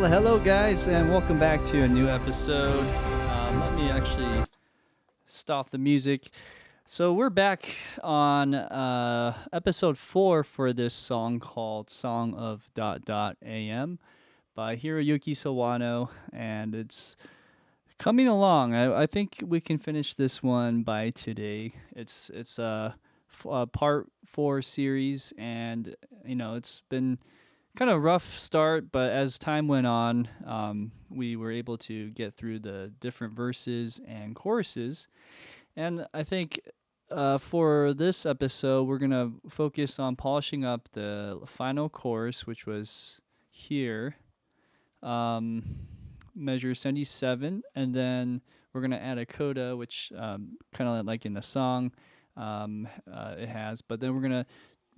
hello, guys, and welcome back to a new episode. Let me actually stop the music. So we're back on episode 4 for this song called "Song of Dot Dot AM" by Hiroyuki Sawano, and it's coming along. I think we can finish this one by today. It's a part 4 series, and it's been kind of rough start, but as time went on, we were able to get through the different verses and choruses. And I think for this episode, we're going to focus on polishing up the final chorus, which was here, measure 77. And then we're going to add a coda, which kind of like in the song it has. But then we're going to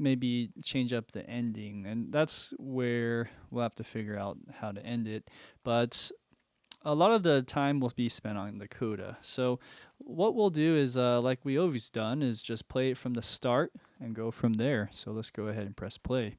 maybe change up the ending, and that's where we'll have to figure out how to end it. But a lot of the time will be spent on the coda. So what we'll do is, like we always done, is just play it from the start and go from there. So let's go ahead and press play.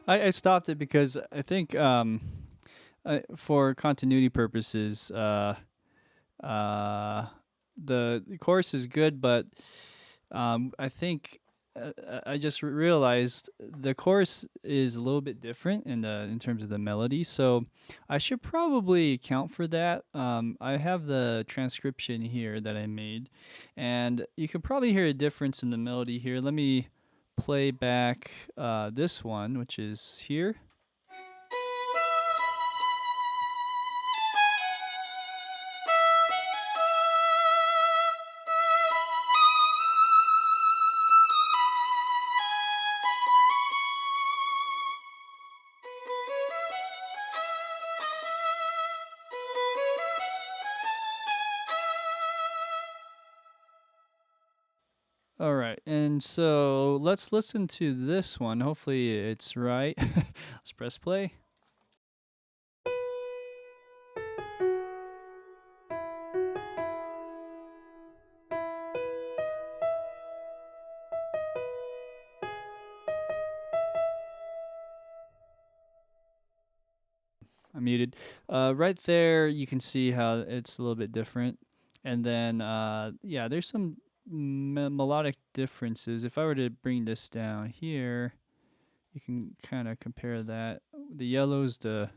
I stopped it because I think for continuity purposes, uh, the chorus is good, but I think I just realized the chorus is a little bit different in terms of the melody, so I should probably account for that. I have the transcription here that I made, and you can probably hear a difference in the melody here. Let me play back this one, which is here. All right, and so let's listen to this one. Hopefully it's right. Let's press play. I'm muted. Right there, you can see how it's a little bit different. And then, yeah, there's some melodic differences. If I were to bring this down here, you can kind of compare that. The yellow's the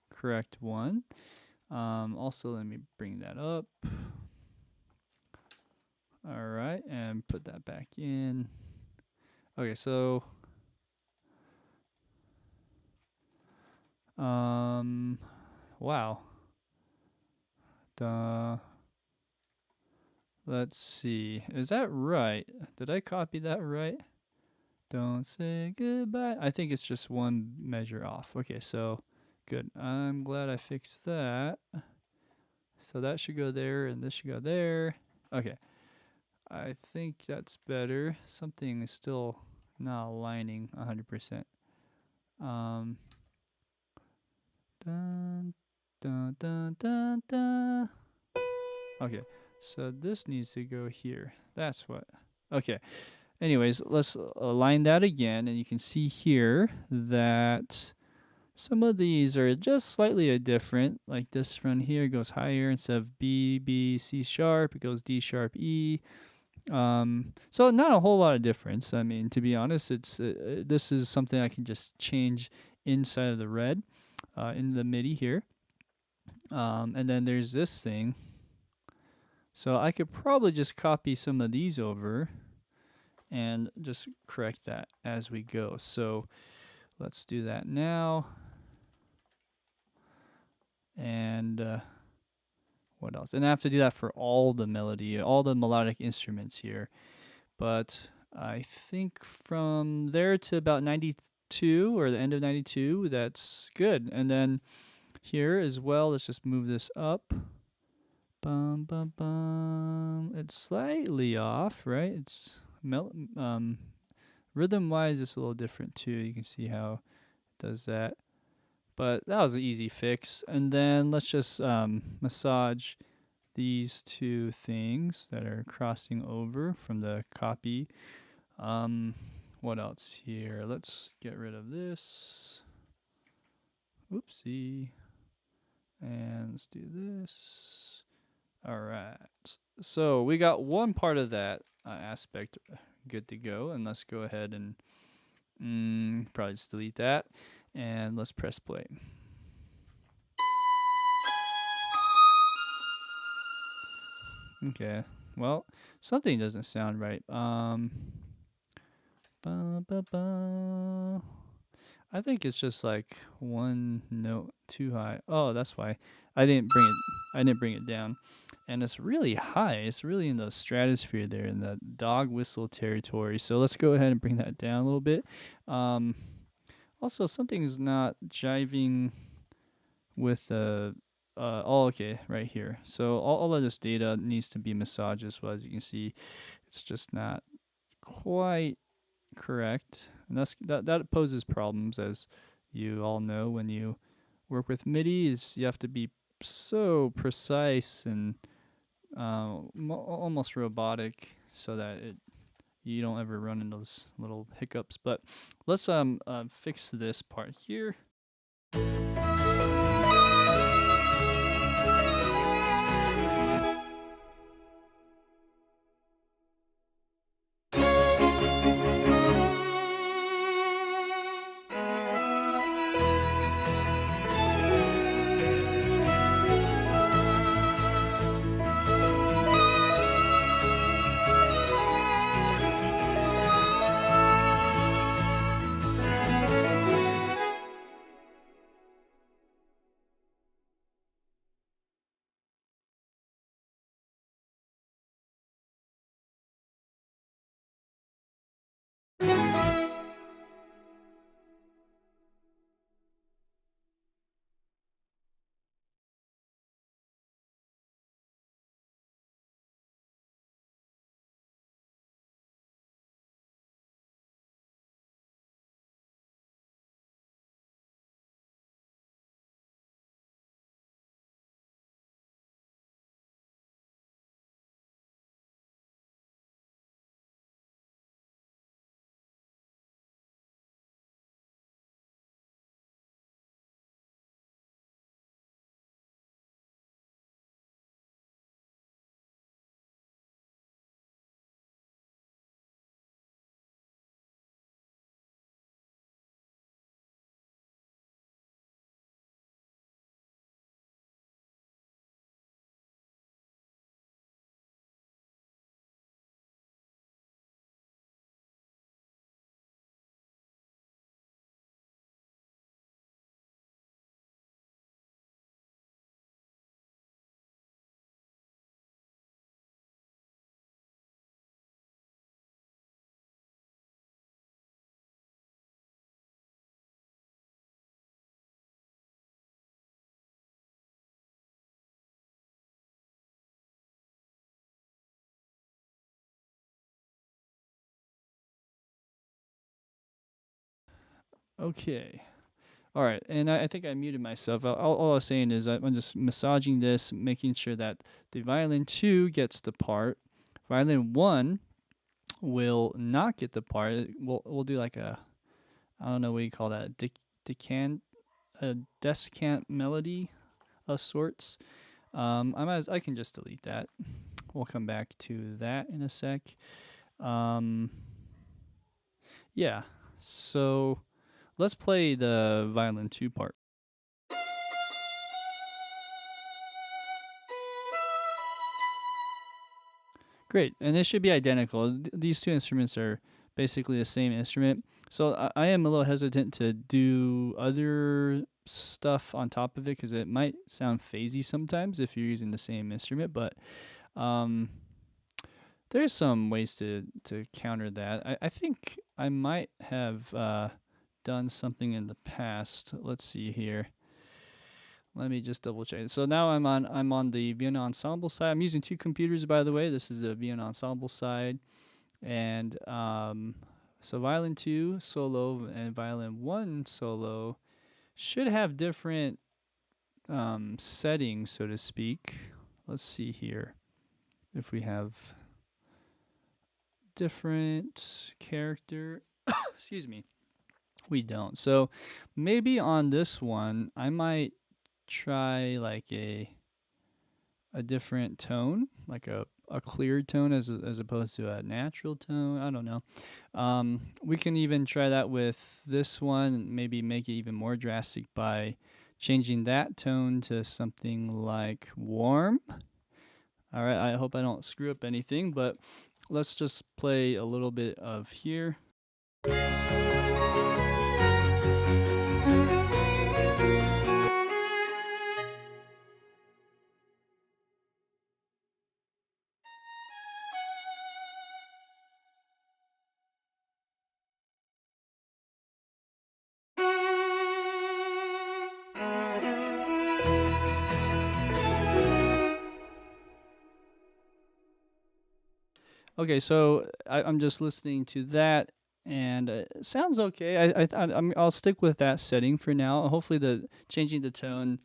correct one. Also, let me bring that up. All right, and put that back in. Okay, so wow. Let's see. Is that right? Did I copy that right? Don't say goodbye. I think it's just one measure off. Okay, so good. I'm glad I fixed that. So that should go there and this should go there. Okay. I think that's better. Something is still not aligning 100%. Dun, dun, dun, dun, dun. Okay, so this needs to go here. That's what. Okay. Anyways, let's align that again, and you can see here that some of these are just slightly different. Like this one here goes higher instead of B, B, C sharp. It goes D sharp, E. So not a whole lot of difference. I mean, to be honest, it's this is something I can just change inside of the red, in the MIDI here. And then there's this thing. So I could probably just copy some of these over and just correct that as we go. So let's do that now. And what else? And I have to do that for all the melody, all the melodic instruments here. But I think from there to about 92 or the end of 92, that's good. And then here as well, let's just move this up. Bum, bum, bum. It's slightly off, right? It's rhythm-wise, it's a little different too. You can see how it does that. But that was an easy fix. And then let's just massage these two things that are crossing over from the copy. What else here? Let's get rid of this. Oopsie. And let's do this. All right. So we got one part of that aspect good to go. And let's go ahead and probably just delete that. And let's press play. Okay. Well, something doesn't sound right. I think it's just like one note too high. Oh, that's why I didn't bring it down. And it's really high. It's really in the stratosphere there, in the dog whistle territory. So let's go ahead and bring that down a little bit. Also, something's not jiving with the okay, right here. So all of this data needs to be massaged as well. As you can see, it's just not quite correct. And that poses problems, as you all know, when you work with MIDI. Is you have to be so precise and almost robotic, so that you don't ever run into those little hiccups. But let's fix this part here. Okay. All right, and I think I muted myself. All I was saying is I'm just massaging this, making sure that the violin 2 gets the part. Violin 1 will not get the part. We'll do like a, I don't know what you call that, decant, a descant melody of sorts. I can just delete that. We'll come back to that in a sec. Yeah, so let's play the violin 2 part. Great, and it should be identical. These two instruments are basically the same instrument. So I am a little hesitant to do other stuff on top of it because it might sound phasey sometimes if you're using the same instrument. But there's some ways to counter that. I think I might have done something in the past. Let's see here. Let me just double check. So now I'm on the Violin ensemble side. I'm using two computers, by the way. This is a Violin ensemble side, and so violin 2 solo and violin 1 solo should have different settings, so to speak. Let's see here if we have different character. Excuse me. We don't. So maybe on this one, I might try like a different tone, like a clear tone as opposed to a natural tone. I don't know. We can even try that with this one, maybe make it even more drastic by changing that tone to something like warm. All right, I hope I don't screw up anything, but let's just play a little bit of here. Okay, so I'm just listening to that, and it sounds okay. I'll stick with that setting for now. Hopefully, the changing the tone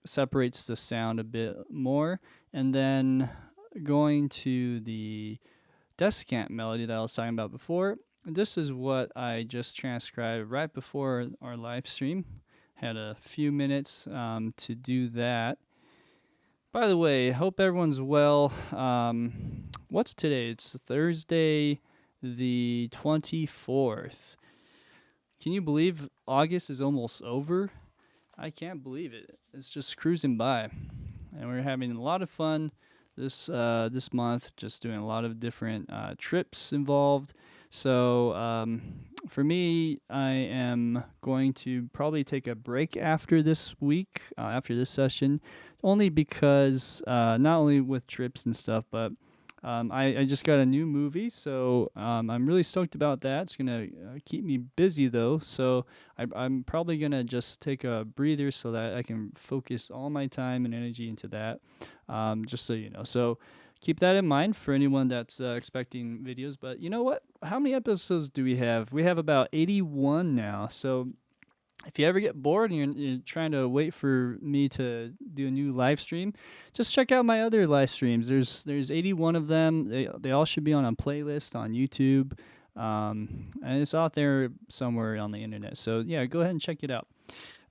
separates the sound a bit more, and then going to the descant melody that I was talking about before. This is what I just transcribed right before our live stream. Had a few minutes to do that. By the way, hope everyone's well. What's today? It's Thursday, the 24th. Can you believe August is almost over? I can't believe it. It's just cruising by. And we're having a lot of fun this month, just doing a lot of different trips involved. So for me, I am going to probably take a break after this week, after this session, only because not only with trips and stuff, but I just got a new movie, so I'm really stoked about that. It's gonna keep me busy though, so I'm probably gonna just take a breather so that I can focus all my time and energy into that. Just so you know, so keep that in mind for anyone that's expecting videos. But you know what? How many episodes do we have? We have about 81 now. So if you ever get bored and you're trying to wait for me to do a new live stream, just check out my other live streams. There's 81 of them. They all should be on a playlist on YouTube, and it's out there somewhere on the internet. So yeah, go ahead and check it out.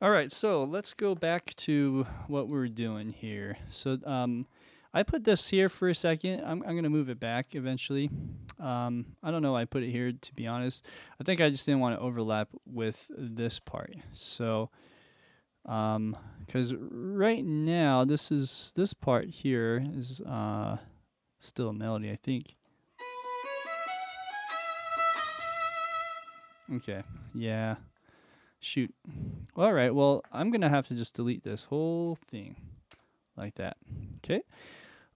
All right, so let's go back to what we're doing here. So I put this here for a second. I'm going to move it back eventually. I don't know why I put it here, to be honest. I think I just didn't want to overlap with this part. So, because right now, this part here is still a melody, I think. Okay, yeah. Shoot. All right, well, I'm going to have to just delete this whole thing like that. Okay.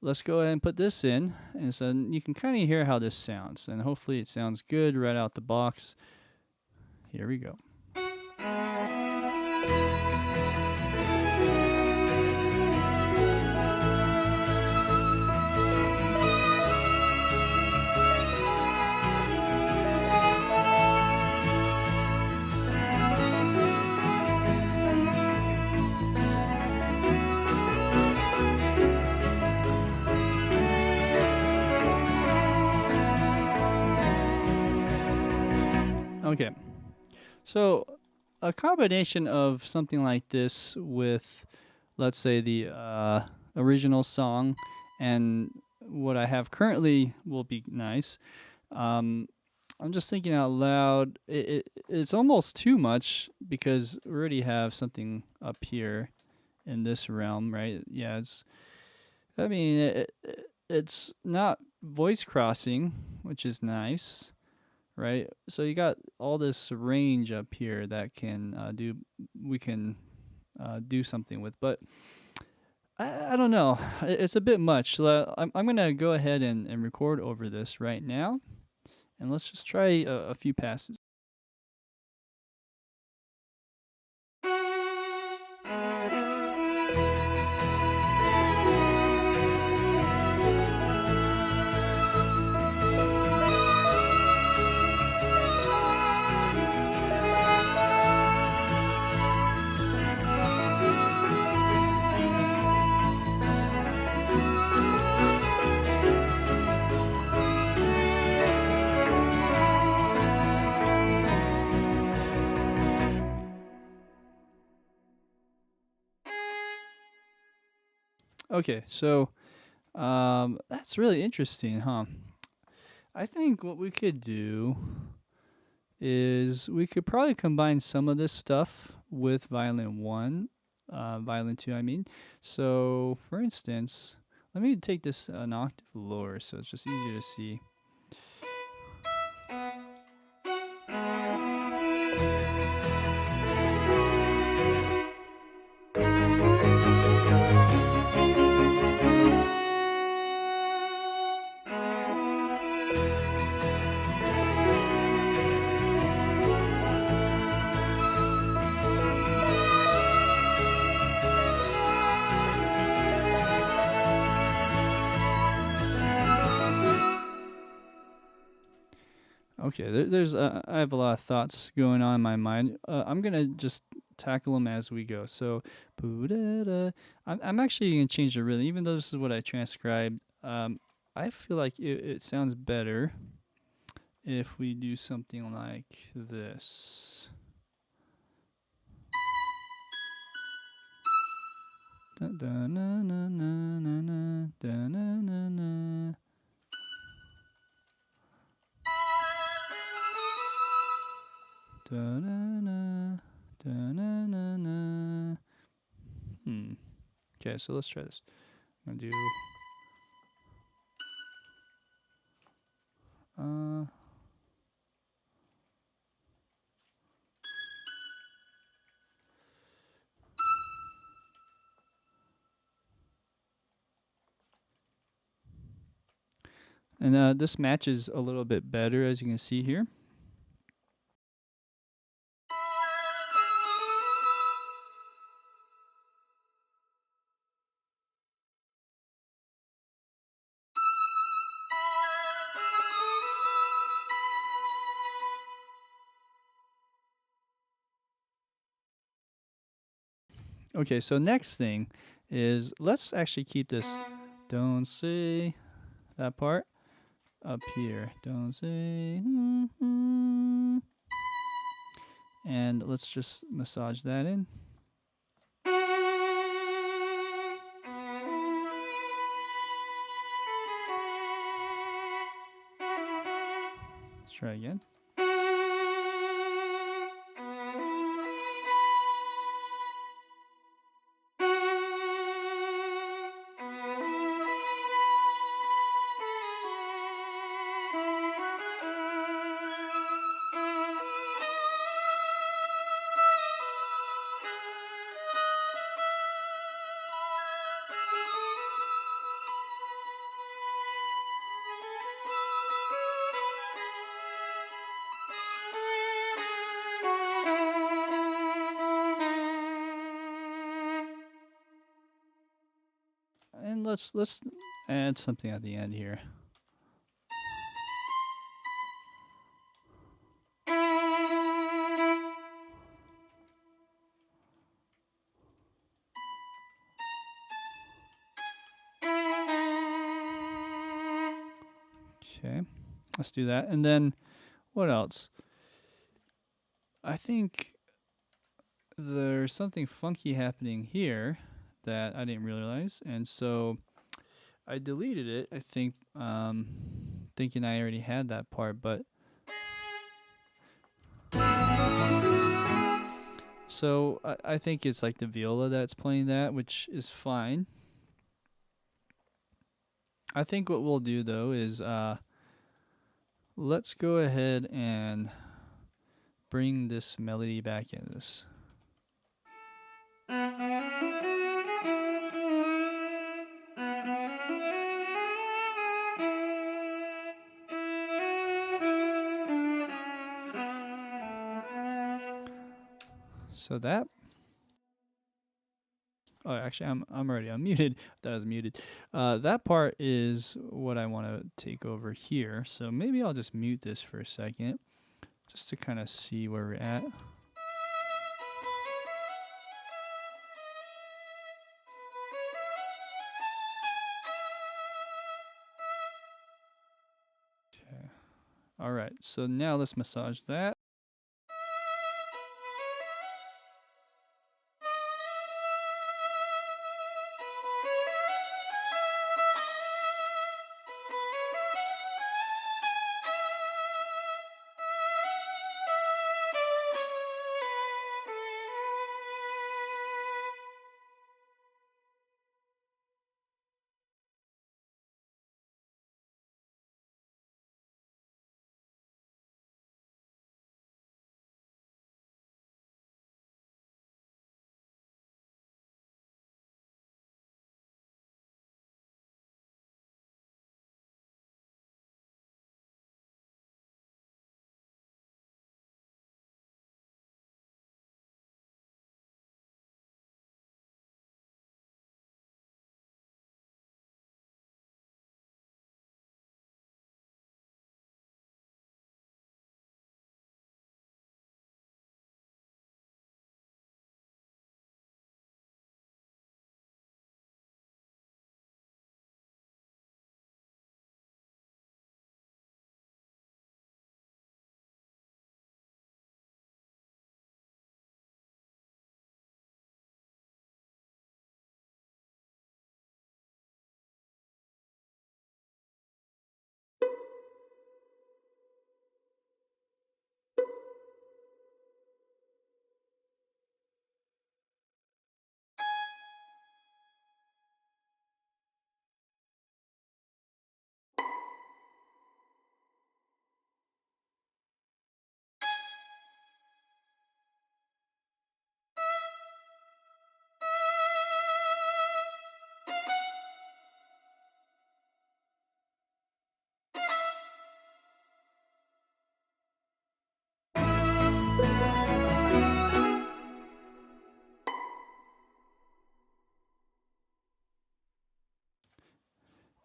Let's go ahead and put this in, and so you can kind of hear how this sounds, and hopefully it sounds good right out the box. Here we go. So a combination of something like this with, let's say, the original song and what I have currently will be nice. Um, I'm just thinking out loud. It's almost too much because we already have something up here in this realm, right? Yeah, I mean, it's not voice crossing, which is nice, right? So you got all this range up here that we can do something with, but I don't know. It's a bit much. So I'm gonna go ahead and record over this right now, and let's just try a few passes. Okay, so that's really interesting, huh? I think what we could do is we could probably combine some of this stuff with violin 1, violin 2, I mean. So, for instance, let me take this an octave lower so it's just easier to see. Okay, there's I have a lot of thoughts going on in my mind. I'm gonna just tackle them as we go. So, I'm actually gonna change the rhythm, even though this is what I transcribed. I feel like it sounds better if we do something like this. Da, da, na, na, na, na, na, da, na, na, na. Da, na, na, da, na, na, na. Okay, so let's try this. I'm gonna do. And this matches a little bit better, as you can see here. Okay, so next thing is let's actually keep this don't say that part up here. Don't say and let's just massage that in. Let's try again. And let's add something at the end here. Okay, let's do that. And then what else? I think there's something funky happening here that I didn't realize, and so I deleted it. I think, thinking I already had that part, but so I think it's like the viola that's playing that, which is fine. I think what we'll do though is let's go ahead and bring this melody back in this. So that. Oh, actually, I'm already unmuted. That was muted. That part is what I want to take over here. So maybe I'll just mute this for a second, just to kind of see where we're at. Okay. All right. So now let's massage that.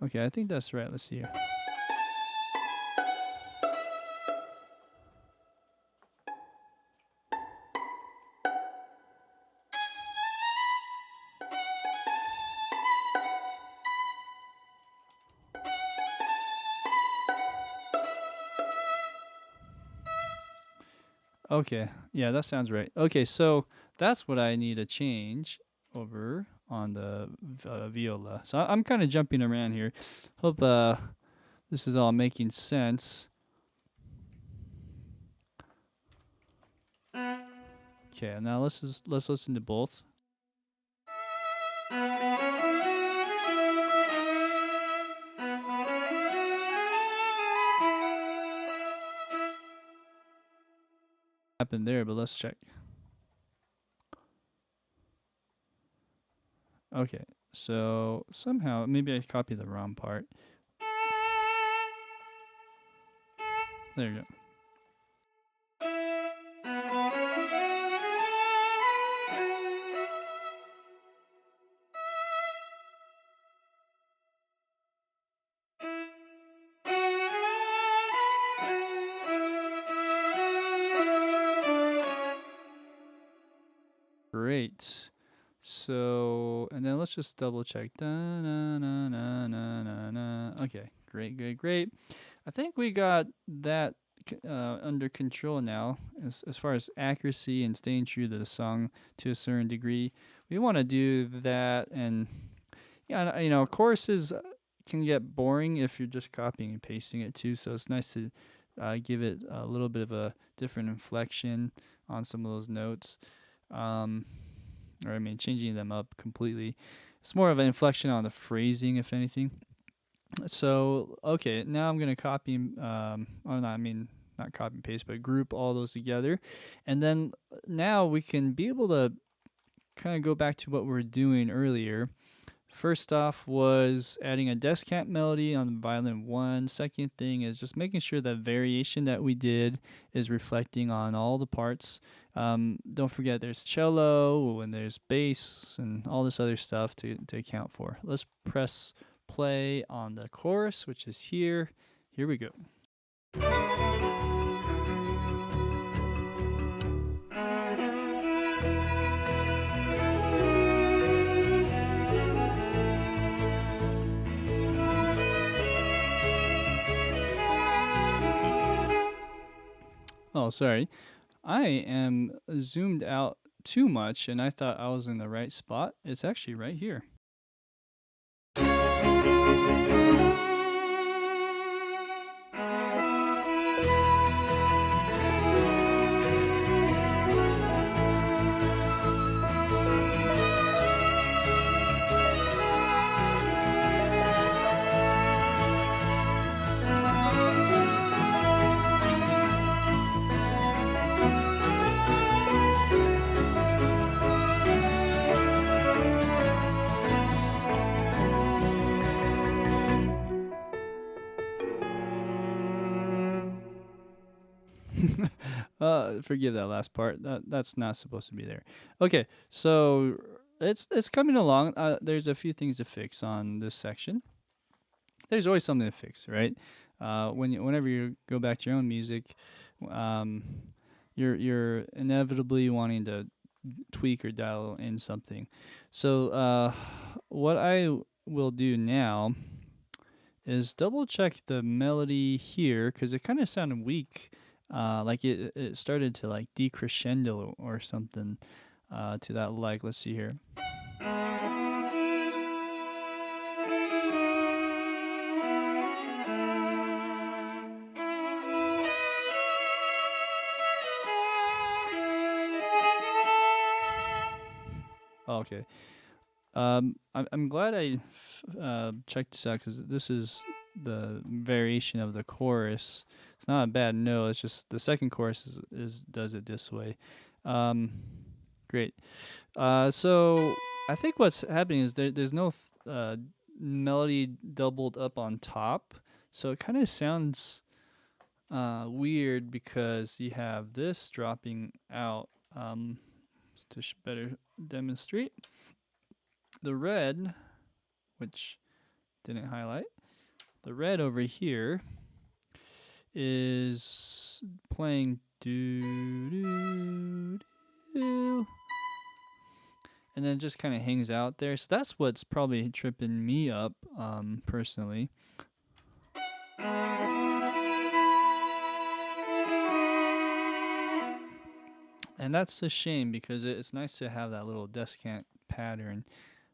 Okay, I think that's right. Let's see here. Okay, yeah, that sounds right. Okay, so that's what I need to change over on the viola. So I'm kind of jumping around here. Hope this is all making sense. Okay, now let's listen to both. Happened there, but let's check. Okay, so somehow maybe I copied the wrong part. There you go. Great. So, and then let's just double check. Da, na, na, na, na, na, na. Okay, great, great, great. I think we got that under control now as far as accuracy and staying true to the song to a certain degree. We want to do that, and yeah, choruses can get boring if you're just copying and pasting it too. So it's nice to give it a little bit of a different inflection on some of those notes, or changing them up completely. It's more of an inflection on the phrasing, if anything. So, okay, now I'm going to copy, not copy and paste, but group all those together. And then now we can be able to kind of go back to what we were doing earlier. First off was adding a descant melody on the violin 1. Second thing is just making sure that variation that we did is reflecting on all the parts. Don't forget there's cello and there's bass and all this other stuff to account for. Let's press play on the chorus, which is here. Here we go. Oh, sorry. I am zoomed out too much, and I thought I was in the right spot. It's actually right here. Forgive that last part. That's not supposed to be there. Okay, so it's coming along. There's a few things to fix on this section. There's always something to fix, right? Whenever you go back to your own music, you're inevitably wanting to tweak or dial in something. So what I will do now is double check the melody here because it kind of sounded weak. Like it started to like decrescendo or something to that like. Let's see here. Okay. I'm glad I checked this out because this is the variation of the chorus. It's not a bad note. It's just the second chorus is does it this way. Great. So I think what's happening is there's no melody doubled up on top, so it kind of sounds weird because you have this dropping out. To better demonstrate, the red, which didn't highlight, the red over here is playing do do do, and then just kind of hangs out there. So that's what's probably tripping me up, personally. And that's a shame because it's nice to have that little descant pattern.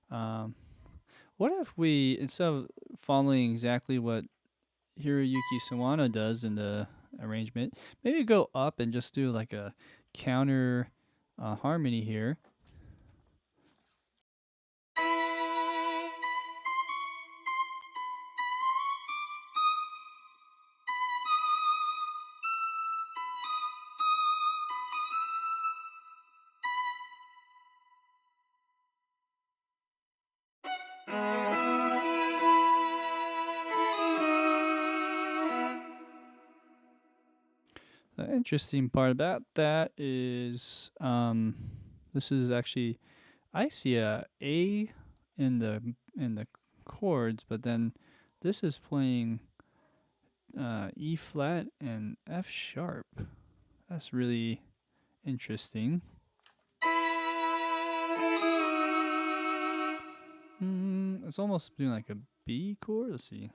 What if we, instead of following exactly what Hiroyuki Sawano does in the arrangement, maybe go up and just do like a counter harmony here. The interesting part about that is this is actually, I see a A in the chords, but then this is playing E flat and F sharp. That's really interesting. It's almost doing like a B chord. Let's see.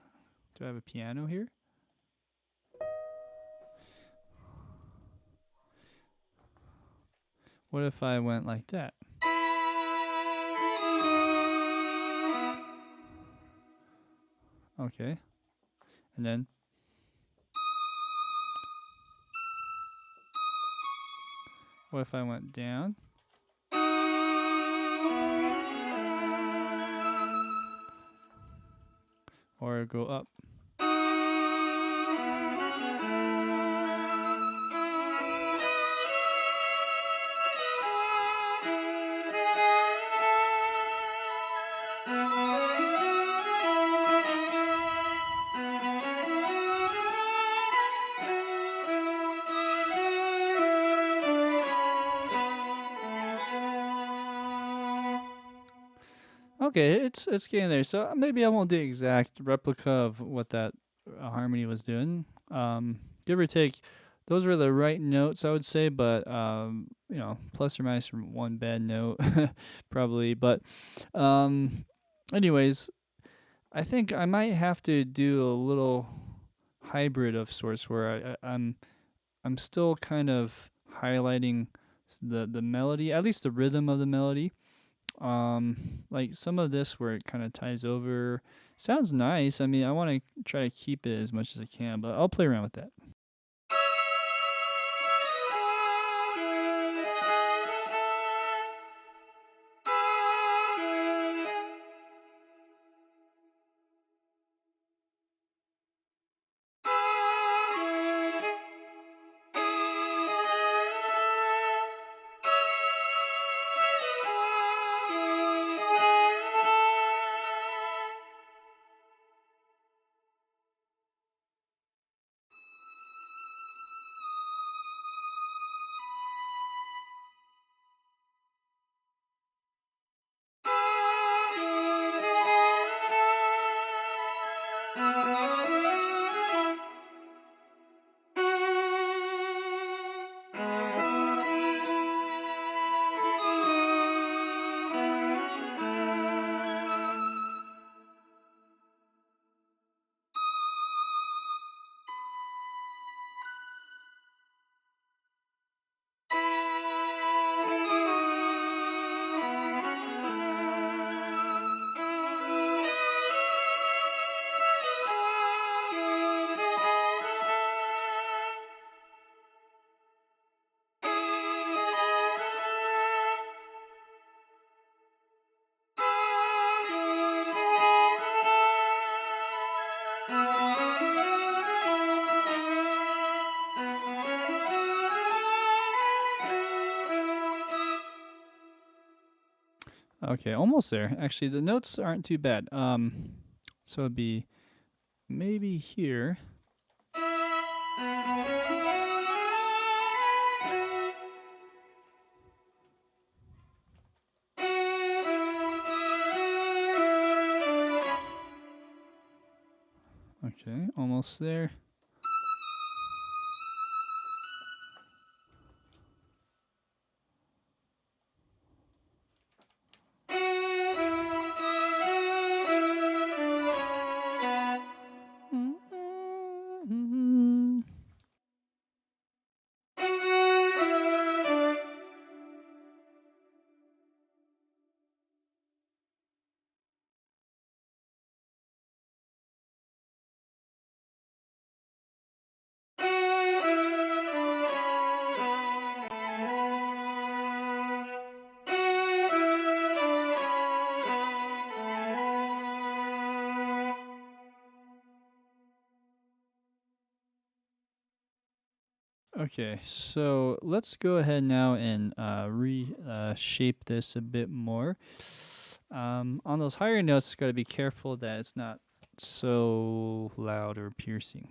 Do I have a piano here? What if I went like that? Okay. And then what if I went down? Or go up? Okay, it's getting there. So maybe I won't do exact replica of what that harmony was doing. Give or take, those were the right notes, I would say, but plus or minus from one bad note, probably. But anyways, I think I might have to do a little hybrid of sorts where I'm still kind of highlighting the melody, at least the rhythm of the melody. Like some of this where it kind of ties over sounds nice. I mean, I want to try to keep it as much as I can, but I'll play around with that. Okay, almost there. Actually, the notes aren't too bad. So it'd be maybe here. Okay, almost there. Okay, so let's go ahead now and reshape this a bit more. On those higher notes, got to be careful that it's not so loud or piercing.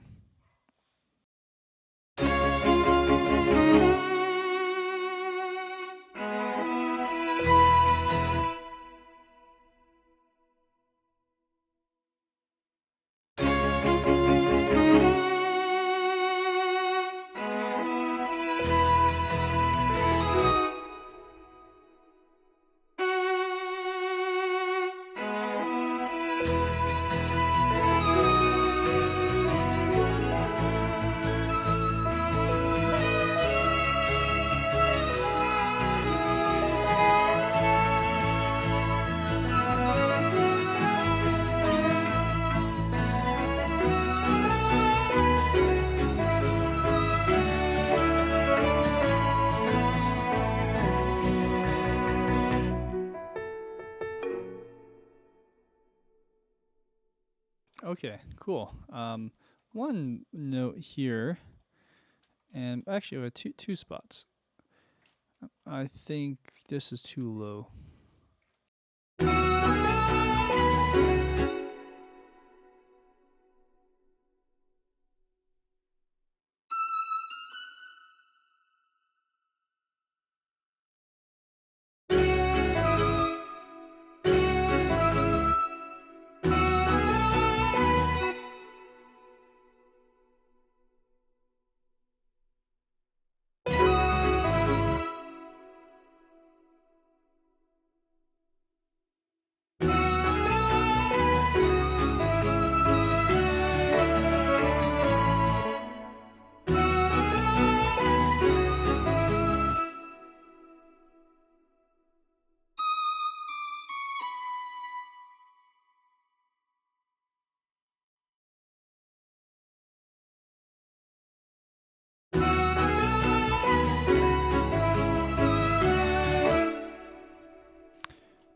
Okay, cool. One note here, and actually we have two spots. I think this is too low.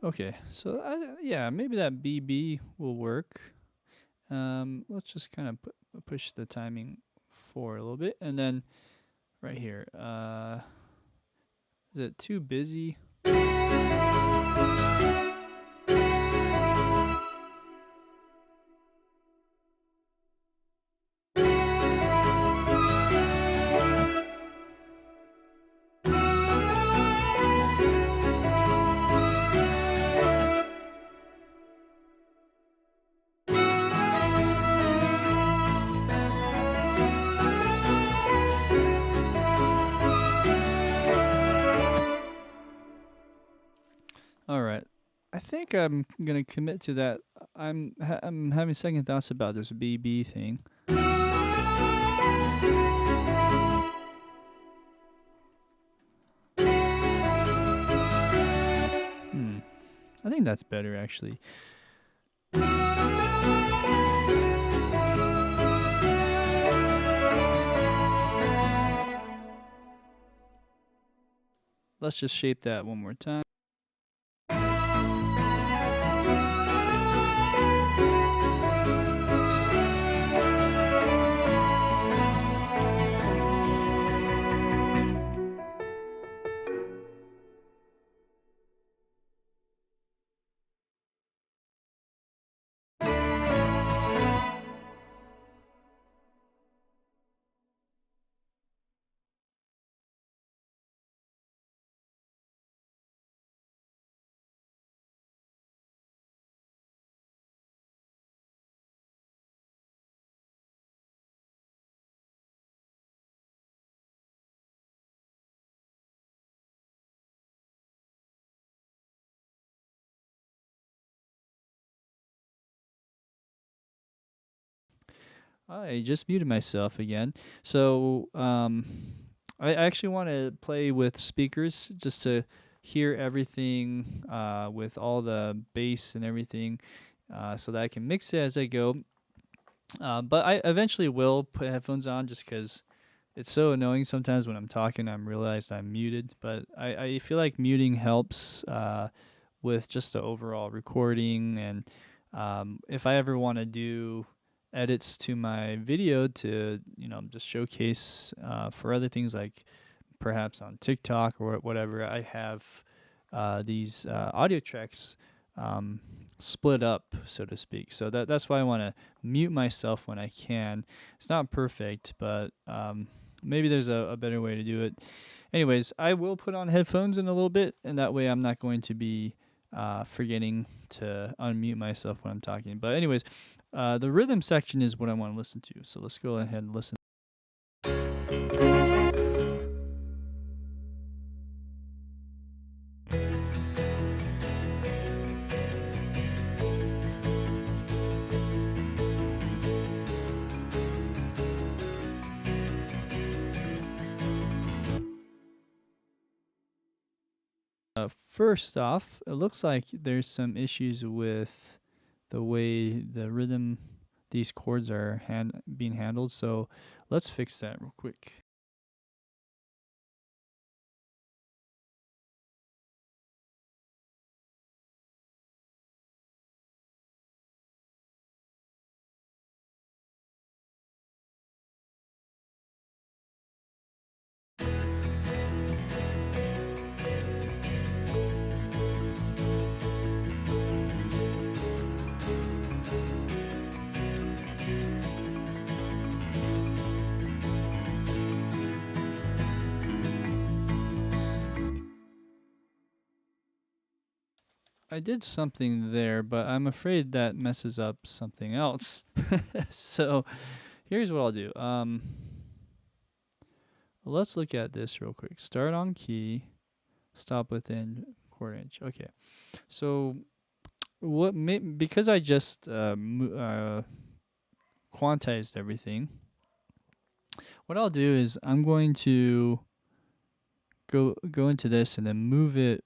Okay, so yeah, maybe that BB will work. Let's just kind of push the timing forward a little bit, and then right here, is it too busy? All right. I think I'm gonna commit to that. I'm having second thoughts about this BB thing. I think that's better actually. Let's just shape that one more time. I just muted myself again. So I actually want to play with speakers just to hear everything with all the bass and everything, so that I can mix it as I go. But I eventually will put headphones on just because it's so annoying sometimes when I'm talking. I'm realized I'm muted, but I feel like muting helps with just the overall recording. And if I ever want to do edits to my video to just showcase for other things like perhaps on TikTok or whatever, I have these audio tracks split up, so to speak. So that's why I want to mute myself when I can. It's not perfect, but maybe there's a better way to do it. Anyways, I will put on headphones in a little bit, and that way I'm not going to be forgetting to unmute myself when I'm talking. But anyways, the rhythm section is what I want to listen to. So let's go ahead and listen. First off, it looks like there's some issues with the way the rhythm, these chords are being handled. So let's fix that real quick. I did something there, but I'm afraid that messes up something else. So here's what I'll do. Let's look at this real quick. Start on key, stop within quarter inch. Okay. So because I just quantized everything, what I'll do is I'm going to go into this and then move it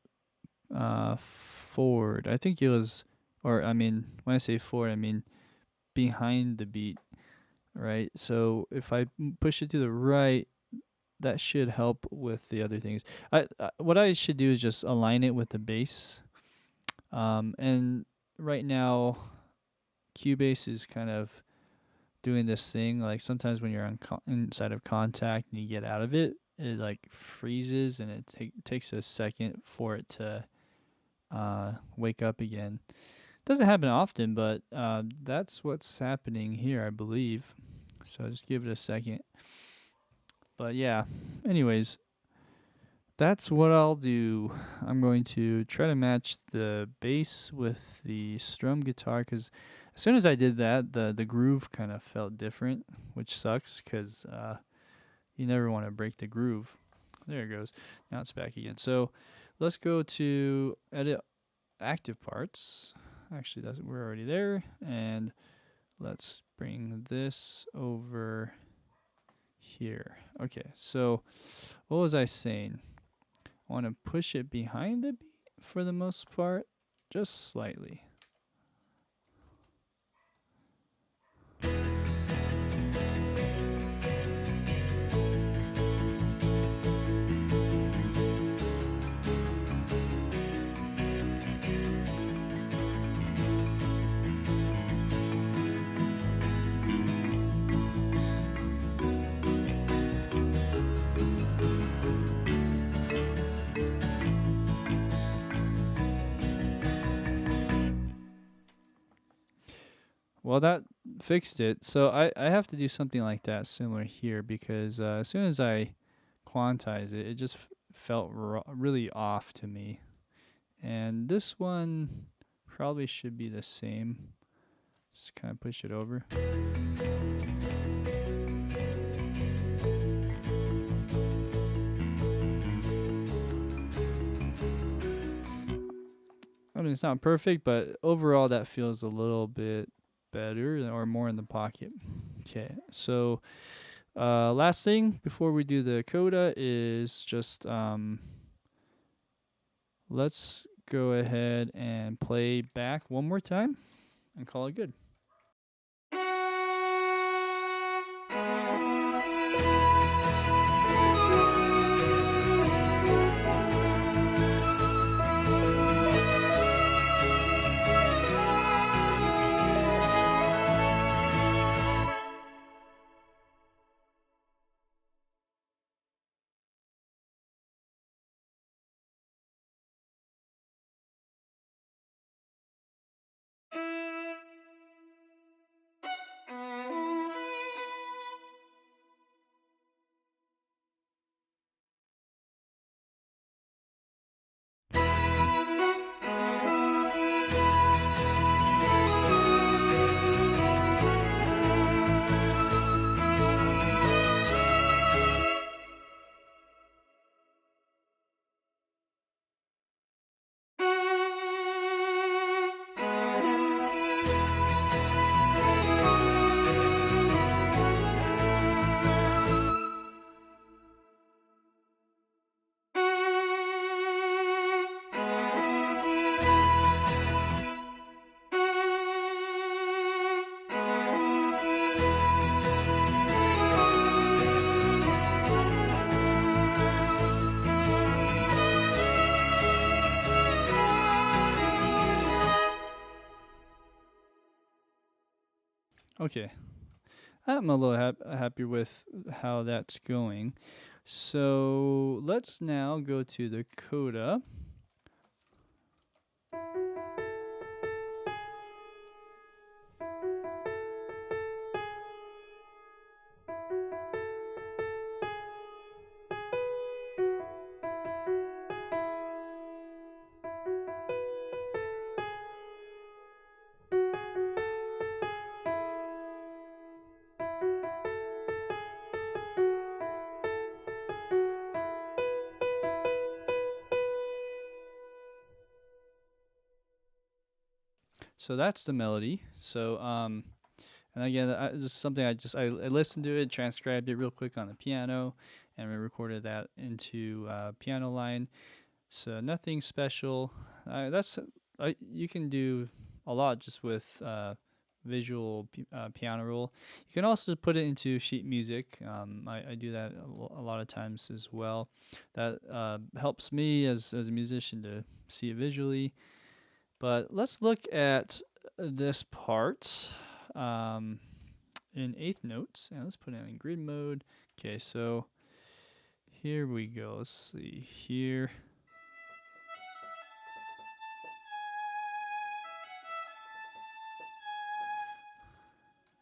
forward. I think it was, or I mean, when I say forward, I mean behind the beat, right? So if I push it to the right, that should help with the other things. What I should do is just align it with the bass. And right now, Cubase is kind of doing this thing. Like sometimes when you're inside of contact and you get out of it, it like freezes and it takes a second for it to wake up again. Doesn't happen often, but that's what's happening here, I believe. So just give it a second. But yeah, anyways, that's what I'll do. I'm going to try to match the bass with the strum guitar, because as soon as I did that, the groove kind of felt different, which sucks because you never want to break the groove. There it goes. Now it's back again. So let's go to edit active parts. Actually, we're already there. And let's bring this over here. Okay, so what was I saying? I want to push it behind the beat for the most part, just slightly. Well, that fixed it. So I have to do something like that similar here, because as soon as I quantize it, it just felt really off to me. And this one probably should be the same. Just kind of push it over. I mean, it's not perfect, but overall that feels a little bit better or more in the pocket. Okay, so last thing before we do the coda is just let's go ahead and play back one more time and call it good. Okay, I'm a little happy with how that's going. So let's now go to the coda. So that's the melody. So and again, this is something I listened to it, transcribed it real quick on the piano, and we recorded that into piano line. So nothing special. That's you can do a lot just with visual piano roll. You can also put it into sheet music. I do that a lot of times as well. That helps me as a musician to see it visually. But let's look at this part in eighth notes, and let's put it in grid mode. Okay, so here we go. Let's see here.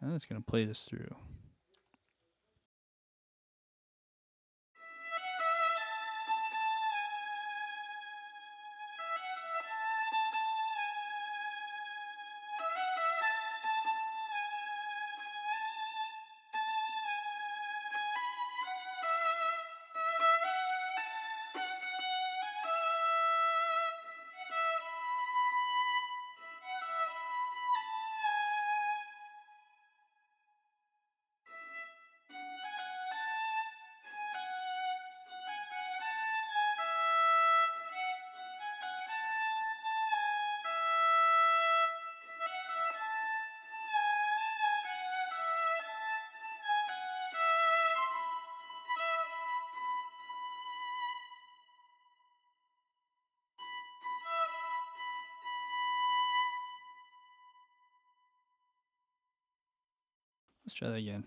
I'm just gonna play this through. Let's try that again.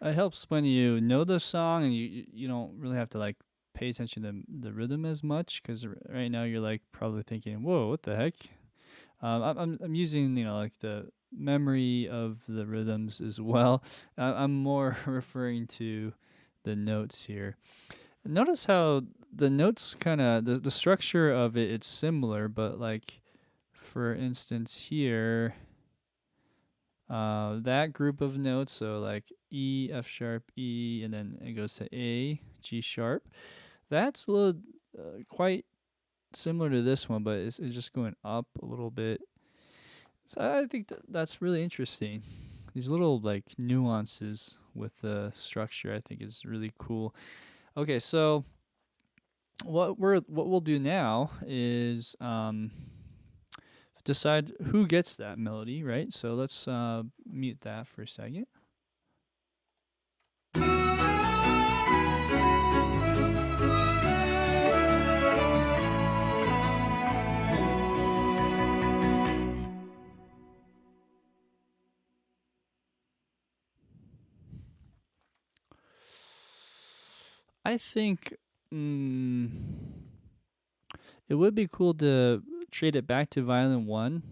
It helps when you know the song and you don't really have to like pay attention to the rhythm as much, because right now you're like probably thinking, "Whoa, what the heck?" I'm using like the memory of the rhythms as well. I'm more referring to the notes here. Notice how the notes kind of the structure of it, it's similar, but like for instance here, that group of notes, so like E, F sharp, E, and then it goes to A, G sharp. That's a little quite similar to this one, but it's just going up a little bit. So I think that's really interesting. These little like nuances with the structure, I think, is really cool. Okay, so what we'll do now is decide who gets that melody, right? So let's mute that for a second. I think it would be cool to trade it back to violin 1,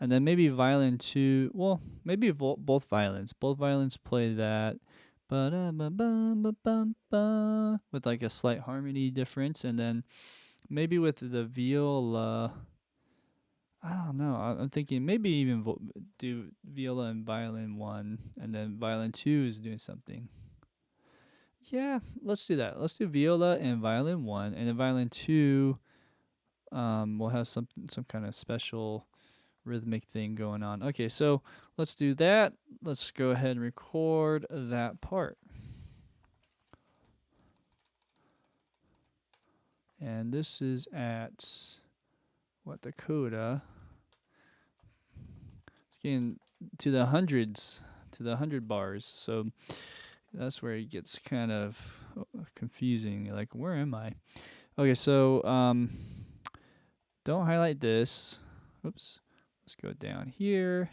and then maybe violin 2. Well, maybe both violins. Both violins play that ba-da-ba-bum-ba-bum-ba, with like a slight harmony difference, and then maybe with the viola. I don't know. I'm thinking maybe even do viola and violin 1, and then violin 2 is doing something. Yeah, let's do that. Let's do viola and violin 1, and then violin 2 we'll have some kind of special rhythmic thing going on. Okay, so let's do that. Let's go ahead and record that part. And this is at what, the coda. It's getting to the hundreds, to the 100 bars. So that's where it gets kind of confusing. Like, where am I? Okay, so don't highlight this. Oops. Let's go down here.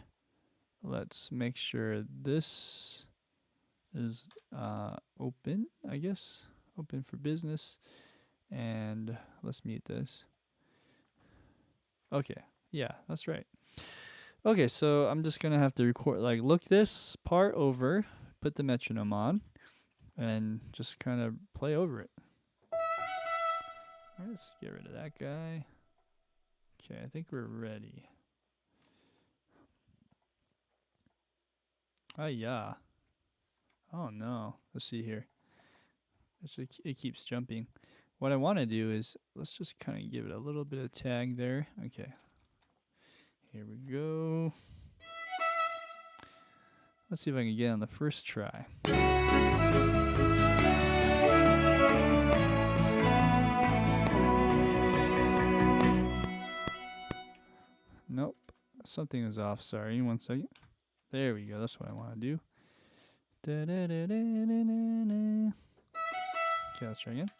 Let's make sure this is open, I guess. Open for business. And let's mute this. Okay. Yeah, that's right. Okay, so I'm just gonna have to record, like, look this part over, put the metronome on, and just kind of play over it. All right, let's get rid of that guy. Okay, I think we're ready. Oh yeah. Oh no. Let's see here. It keeps jumping. What I want to do is let's just kind of give it a little bit of tag there. Okay. Here we go. Let's see if I can get on the first try. Nope. Something is off. Sorry. 1 second. There we go. That's what I want to do. Okay, let's try again.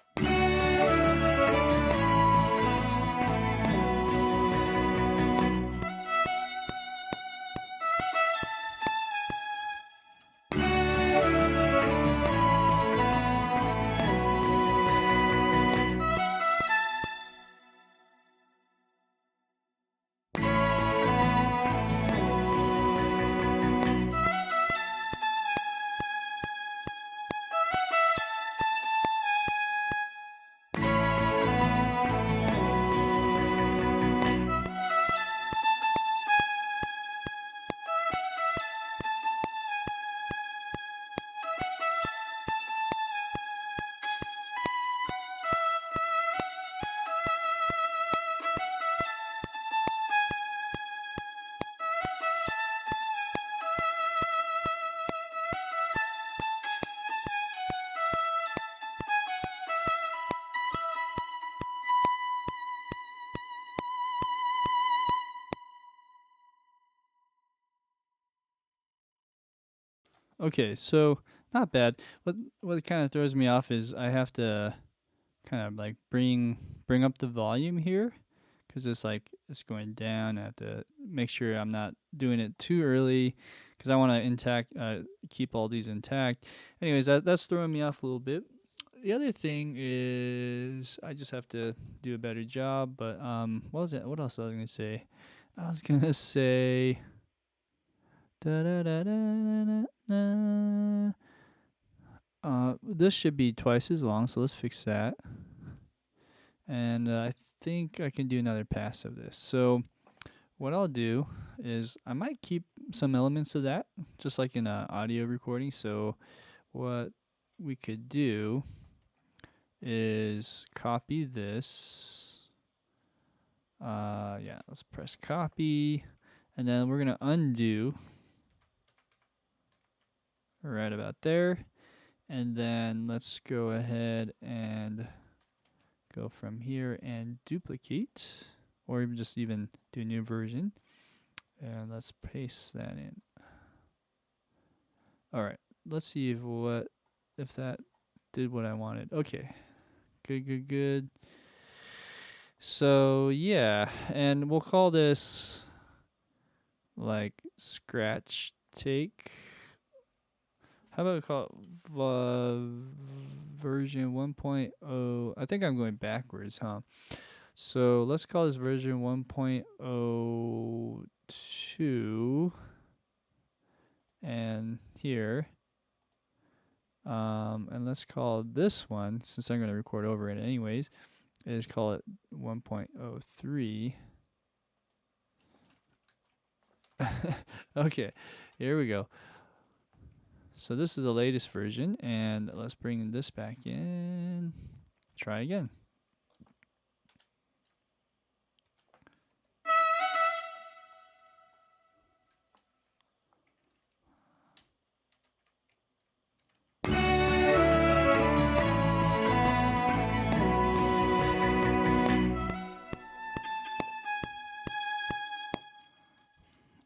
Okay, so not bad. What kind of throws me off is I have to kind of like bring up the volume here because it's going down. I have to make sure I'm not doing it too early because I want to keep all these intact. Anyways, that's throwing me off a little bit. The other thing is I just have to do a better job. But what was it? What else was I gonna say? I was gonna say. Da, da, da, da, da, da. This should be twice as long, so let's fix that. And I think I can do another pass of this. So what I'll do is I might keep some elements of that, just like in an audio recording. So what we could do is copy this. Yeah, let's press copy. And then we're going to undo right about there. And then let's go ahead and go from here and duplicate, or even do a new version. And let's paste that in. All right, let's see if that did what I wanted. Okay, good. So yeah, and we'll call this like scratch take. How about we call it version 1.0? I think I'm going backwards, huh? So let's call this version 1.02. And here. And let's call this one, since I'm going to record over it anyways, is call it 1.03. Okay, here we go. So this is the latest version, and let's bring this back in. Try again.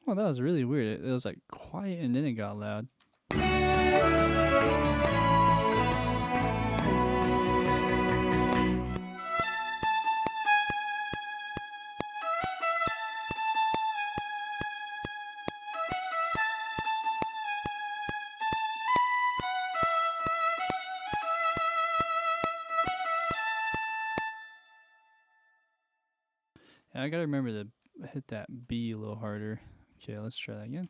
Oh, that was really weird. It was like quiet and then it got loud. I gotta remember to hit that B a little harder. Okay, let's try that again.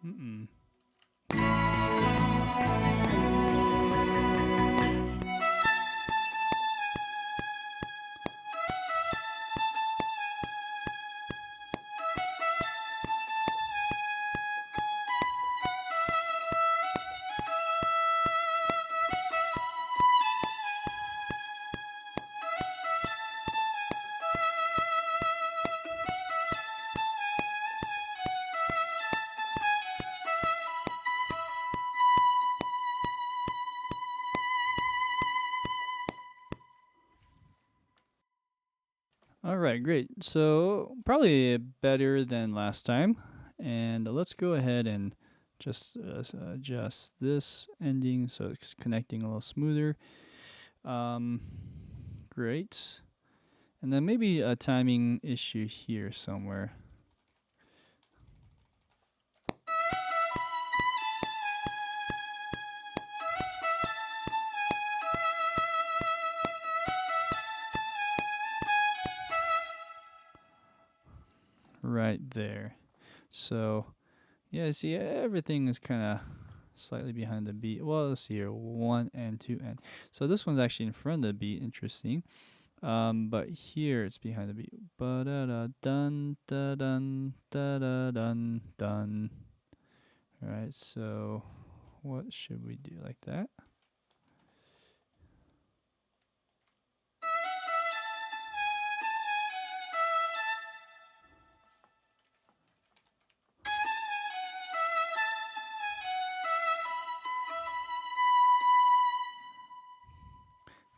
Mm-mm. All right, great. So probably better than last time. And let's go ahead and just adjust this ending so it's connecting a little smoother. Great. And then maybe a timing issue here somewhere. Right there. So, yeah, see, everything is kind of slightly behind the beat. Well, let's see here, 1 and 2 and. So this one's actually in front of the beat, interesting. But here it's behind the beat. Ba da da dun da dun da da dun dun. All right, so what should we do like that?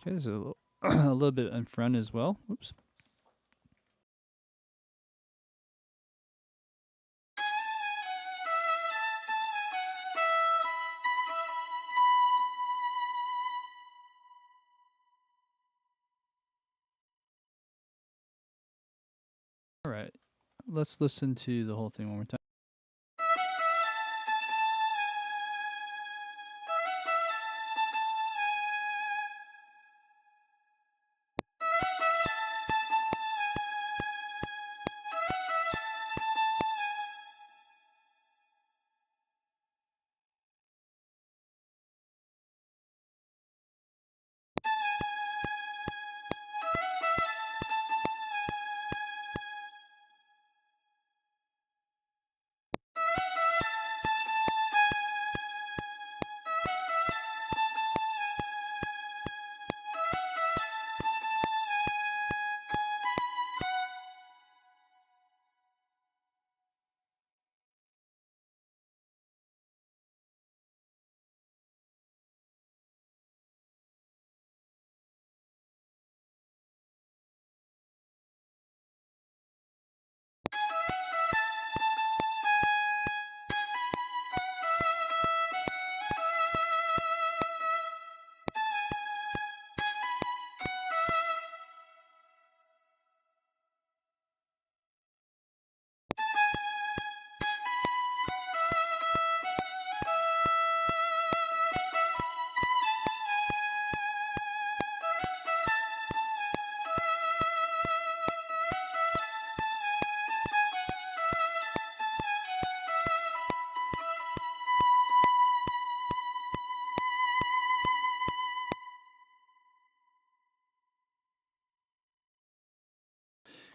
Okay, so a little bit in front as well. Oops. All right, let's listen to the whole thing one more time.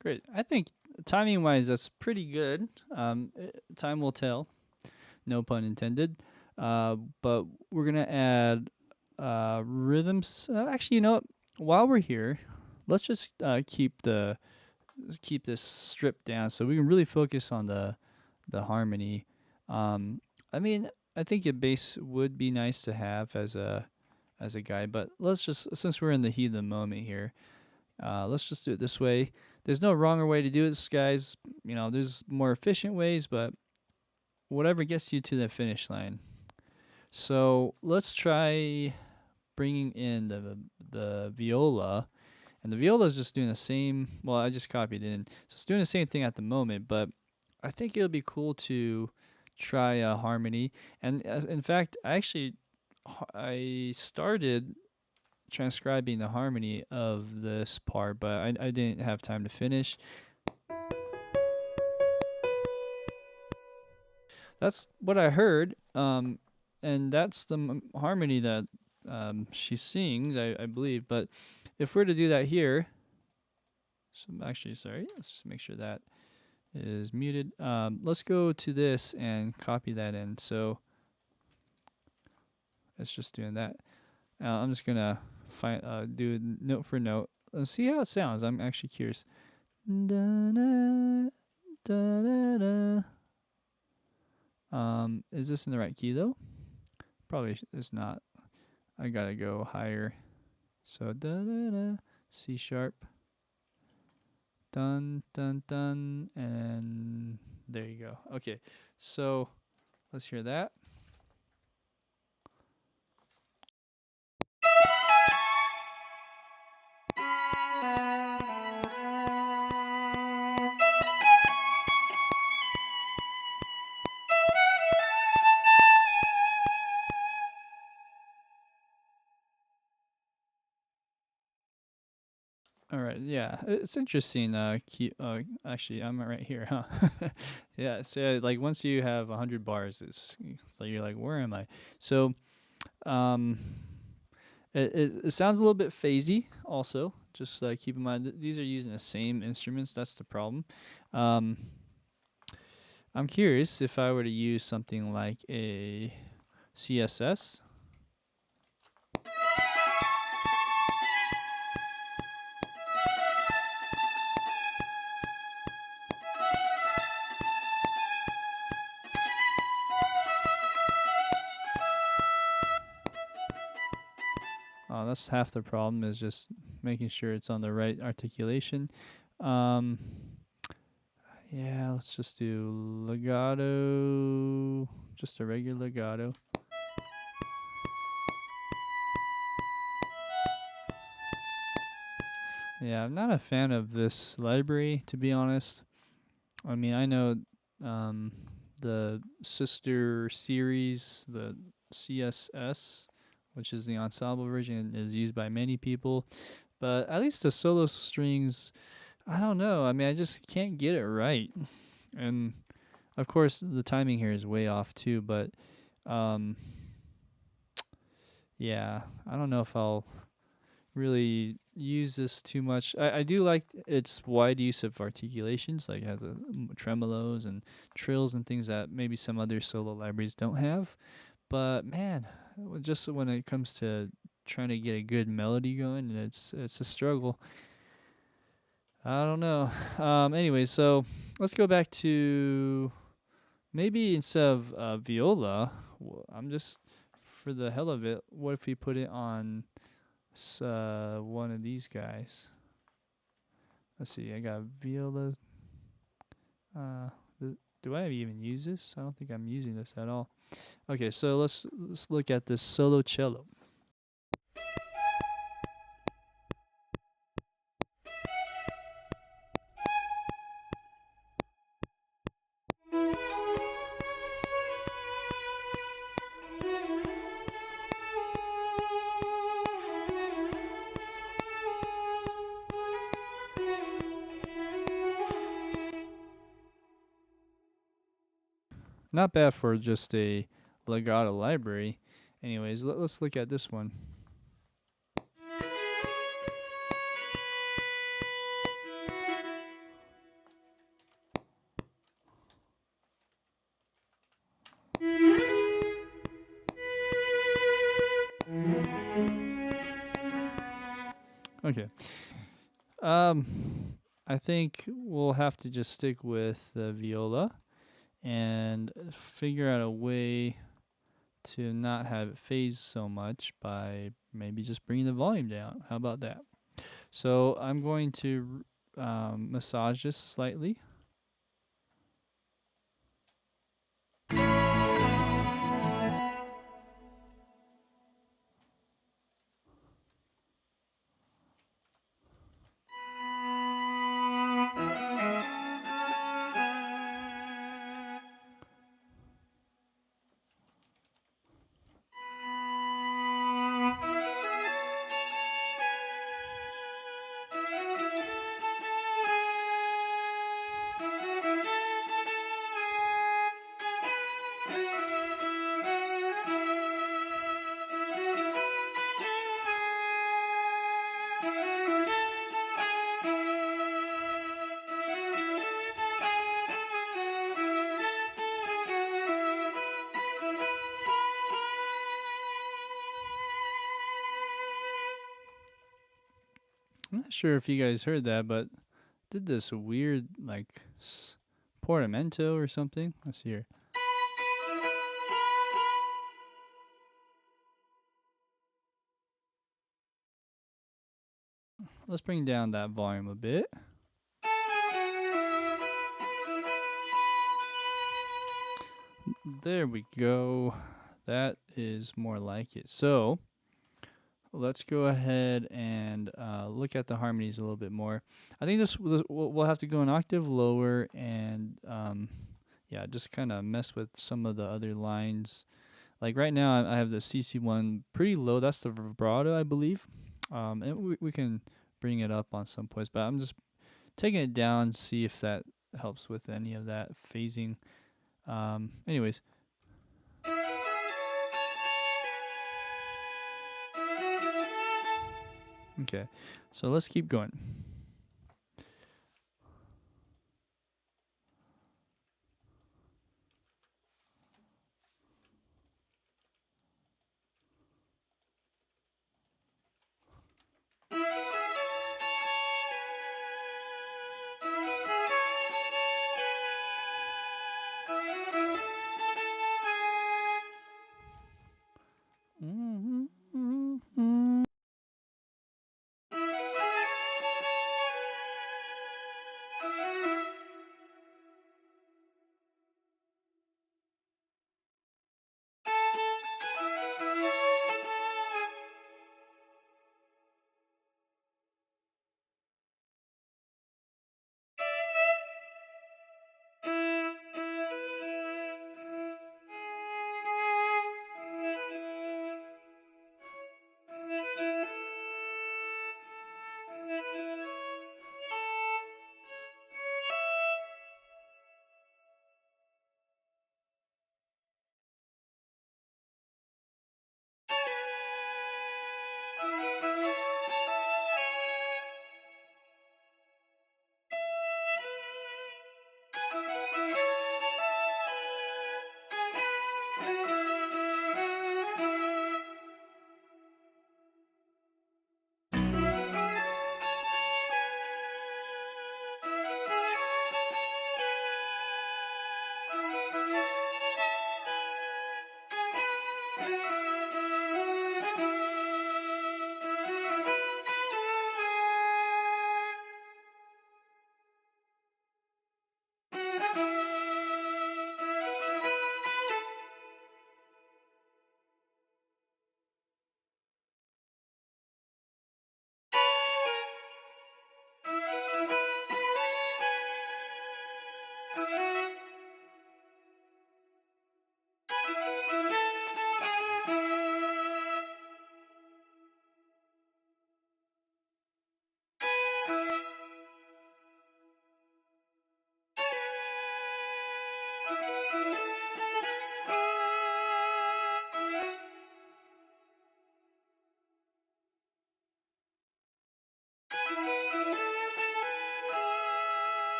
Great. I think timing wise, that's pretty good. Time will tell. No pun intended. But we're gonna add rhythms. Actually, you know what? While we're here, let's just keep this stripped down so we can really focus on the harmony. I mean, I think a bass would be nice to have as a guide, but let's just, since we're in the heat of the moment here, let's just do it this way. There's no wrong or way to do this, guys. You know, there's more efficient ways, but whatever gets you to the finish line. So let's try bringing in the viola, and the viola is just doing the same. Well, I just copied it in, so it's doing the same thing at the moment. But I think it would be cool to try a harmony. And in fact, I started transcribing the harmony of this part, but I didn't have time to finish. That's what I heard, and that's the harmony that she sings, I believe. But if we're to do that here, so actually, sorry, let's just make sure that is muted. Let's go to this and copy that in. So it's just doing that. I'm just gonna do note for note. Let's see how it sounds. I'm actually curious. Da, da, da, da. Is this in the right key though? Probably it's not. I gotta go higher. So da da da, C sharp. Dun dun dun, and there you go. Okay, so let's hear that. All right, yeah, it's interesting. Actually, I'm right here, huh? Yeah, so like once you have 100 bars, it's like you're like, where am I? So, um, it sounds a little bit phasey. Also, just keep in mind that these are using the same instruments. That's the problem. Um, I'm curious if I were to use something like a CSS. That's half the problem, is just making sure it's on the right articulation. Yeah, let's just do legato, just a regular legato. Yeah, I'm not a fan of this library, to be honest. I mean, I know the sister series, the CSS, which is the ensemble version, is used by many people. But at least the solo strings, I don't know. I mean, I just can't get it right. And of course, the timing here is way off too. But yeah, I don't know if I'll really use this too much. I do like its wide use of articulations, like it has tremolos and trills and things that maybe some other solo libraries don't have. But man, just when it comes to trying to get a good melody going, it's a struggle. I don't know. Anyway, so let's go back to maybe instead of viola, I'm just for the hell of it. What if we put it on one of these guys? Let's see. I got viola. Uh, do I even use this? I don't think I'm using this at all. Okay, so let's look at this solo cello. Not bad for just a legato library. Anyways, let's look at this one. Okay. I think we'll have to just stick with the viola and figure out a way to not have it phase so much by maybe just bringing the volume down. How about that? So I'm going to massage this slightly. I'm not sure if you guys heard that, but did this weird like portamento or something. Let's see here. Let's bring down that volume a bit. There we go. That is more like it. So let's go ahead and look at the harmonies a little bit more. I think we'll have to go an octave lower and yeah, just kind of mess with some of the other lines. Like right now, I have the CC1 pretty low. That's the vibrato, I believe. And we can bring it up on some points, but I'm just taking it down, see if that helps with any of that phasing. Anyways. Okay, so let's keep going.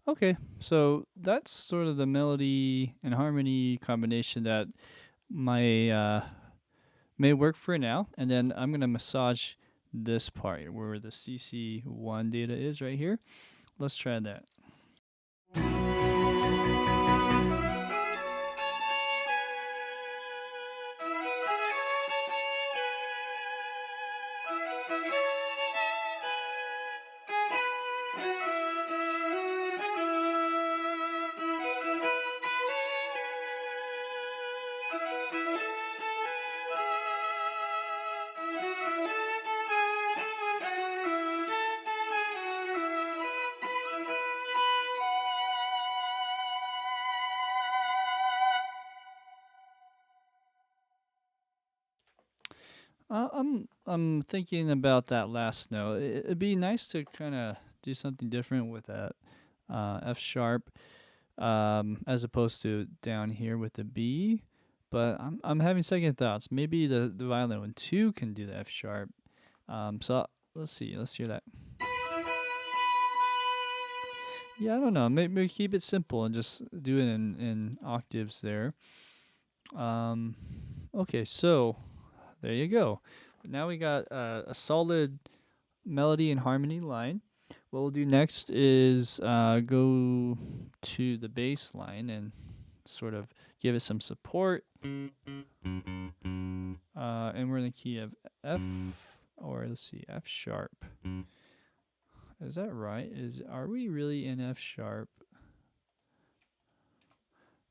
Okay, so that's sort of the melody and harmony combination that may work for now. And then I'm gonna massage this part where the CC1 data is right here. Let's try that. I'm thinking about that last note. It'd be nice to kind of do something different with that F sharp, as opposed to down here with the B. But I'm having second thoughts. Maybe the violin one too can do the F sharp. So let's see. Let's hear that. Yeah, I don't know. Maybe keep it simple and just do it in octaves there. Okay, so there you go. Now we got a solid melody and harmony line. What we'll do next is go to the bass line and sort of give it some support. And we're in the key of F, or let's see, F sharp. Is that right? Are we really in F sharp?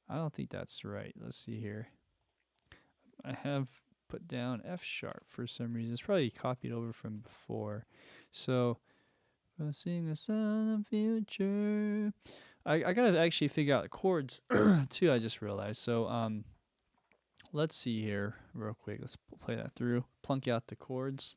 I don't think that's right. Let's see here. I have put down F sharp for some reason. It's probably copied over from before. So, sing the sun of future. I gotta actually figure out the chords too. I just realized. So let's see here real quick. Let's play that through. Plunk out the chords.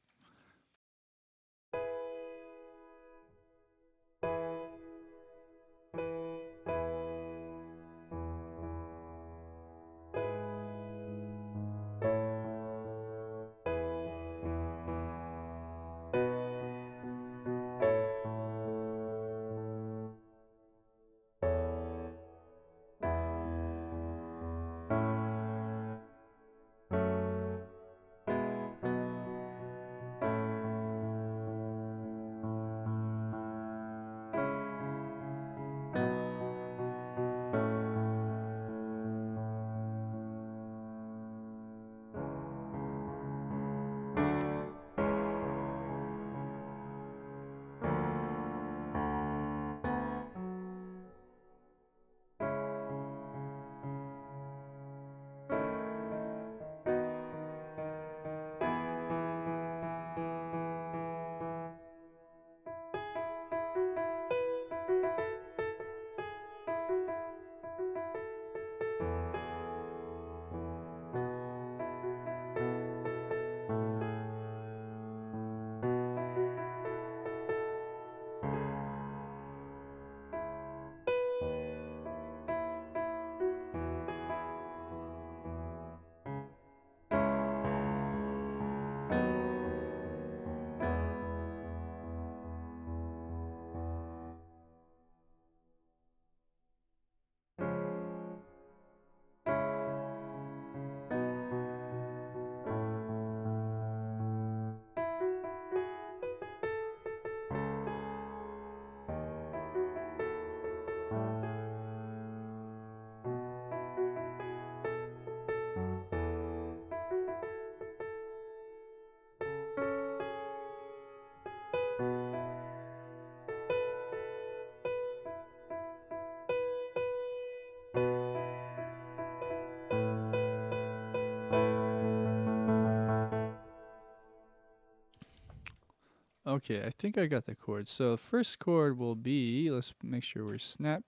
Okay, I think I got the chords. So first chord will be, let's make sure we're snap.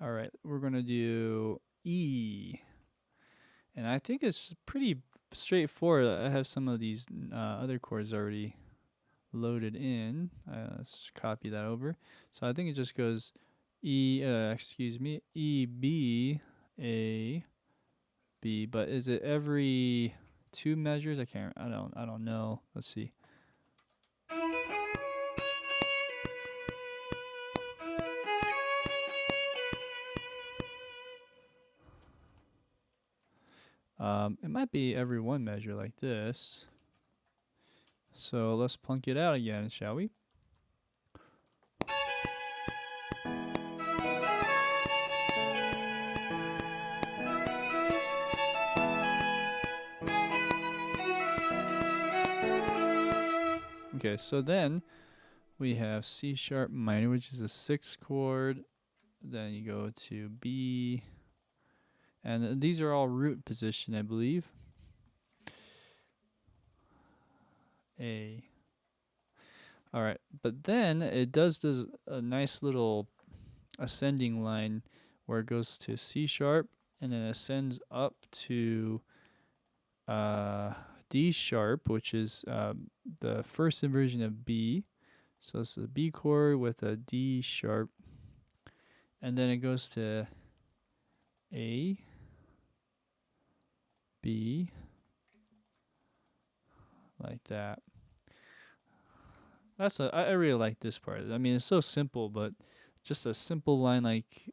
All right, we're going to do E. And I think it's pretty straightforward. I have some of these other chords already loaded in. Let's copy that over. So I think it just goes E, E, B, A, B. But is it every two measures? I don't know. Let's see. It might be every one measure like this. So let's plunk it out again, shall we? Okay, so then we have C sharp minor, which is a 6th chord. Then you go to B. And these are all root position, I believe. A. All right, but then it does this a nice little ascending line where it goes to C sharp and then ascends up to D sharp, which is the first inversion of B. So it's a B chord with a D sharp. And then it goes to A, B, like that. I really like this part. I mean, it's so simple, but just a simple line like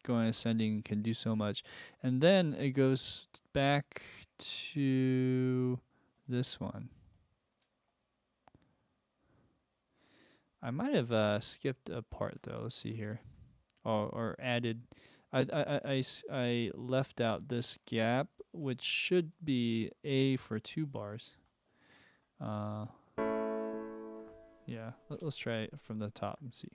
going ascending can do so much. And then it goes back to this one. I might have skipped a part though. Let's see here, or added. I left out this gap, which should be A for 2 bars. Yeah, let's try it from the top and see.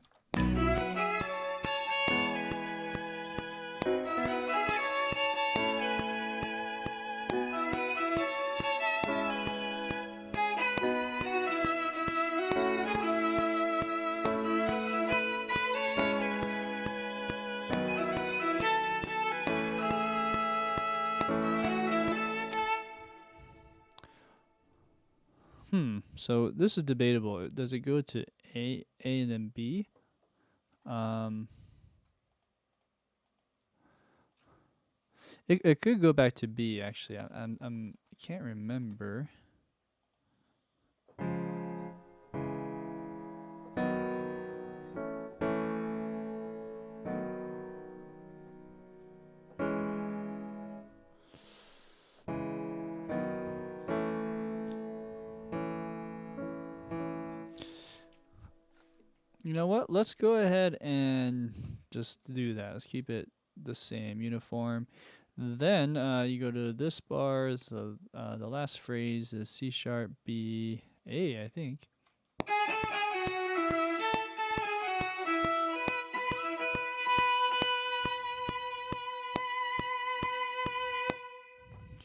So this is debatable. Does it go to A and then B? It could go back to B actually. I can't remember. You know what? Let's go ahead and just do that. Let's keep it the same, uniform. Then you go to this bar. So the last phrase is C sharp, B, A, I think.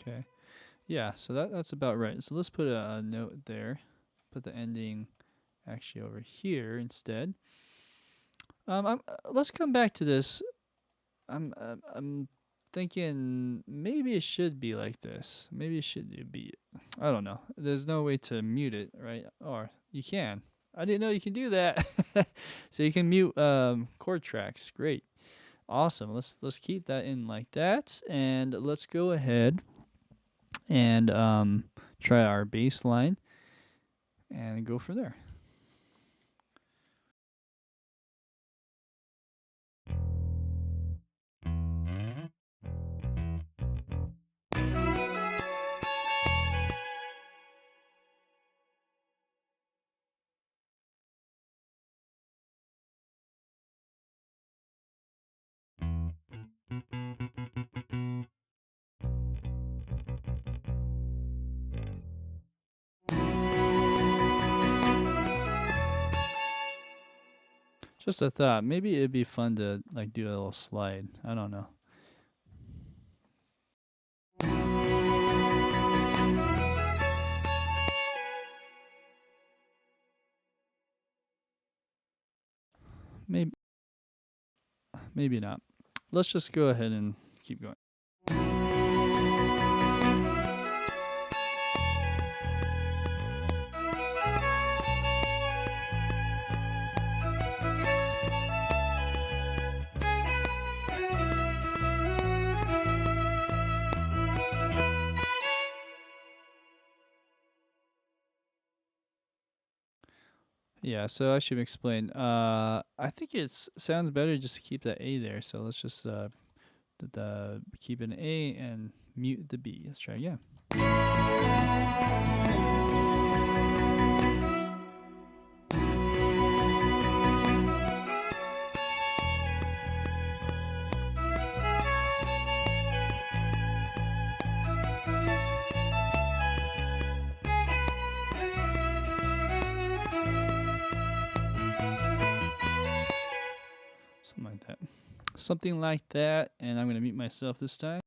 Okay. Yeah, so that's about right. So let's put a note there. Put the ending actually over here instead. Let's come back to this. I'm thinking maybe it should be like this. Maybe it should be. I don't know. There's no way to mute it, right? Or you can. I didn't know you can do that. So you can mute chord tracks. Great, awesome. Let's keep that in like that, and let's go ahead and try our bass line and go from there. Just a thought. Maybe it'd be fun to like do a little slide. I don't know. Maybe not. Let's just go ahead and keep going. Yeah, so I should explain. I think it sounds better just to keep that A there. So let's just keep an A and mute the B. Let's try again. Something like that, and I'm going to mute myself this time.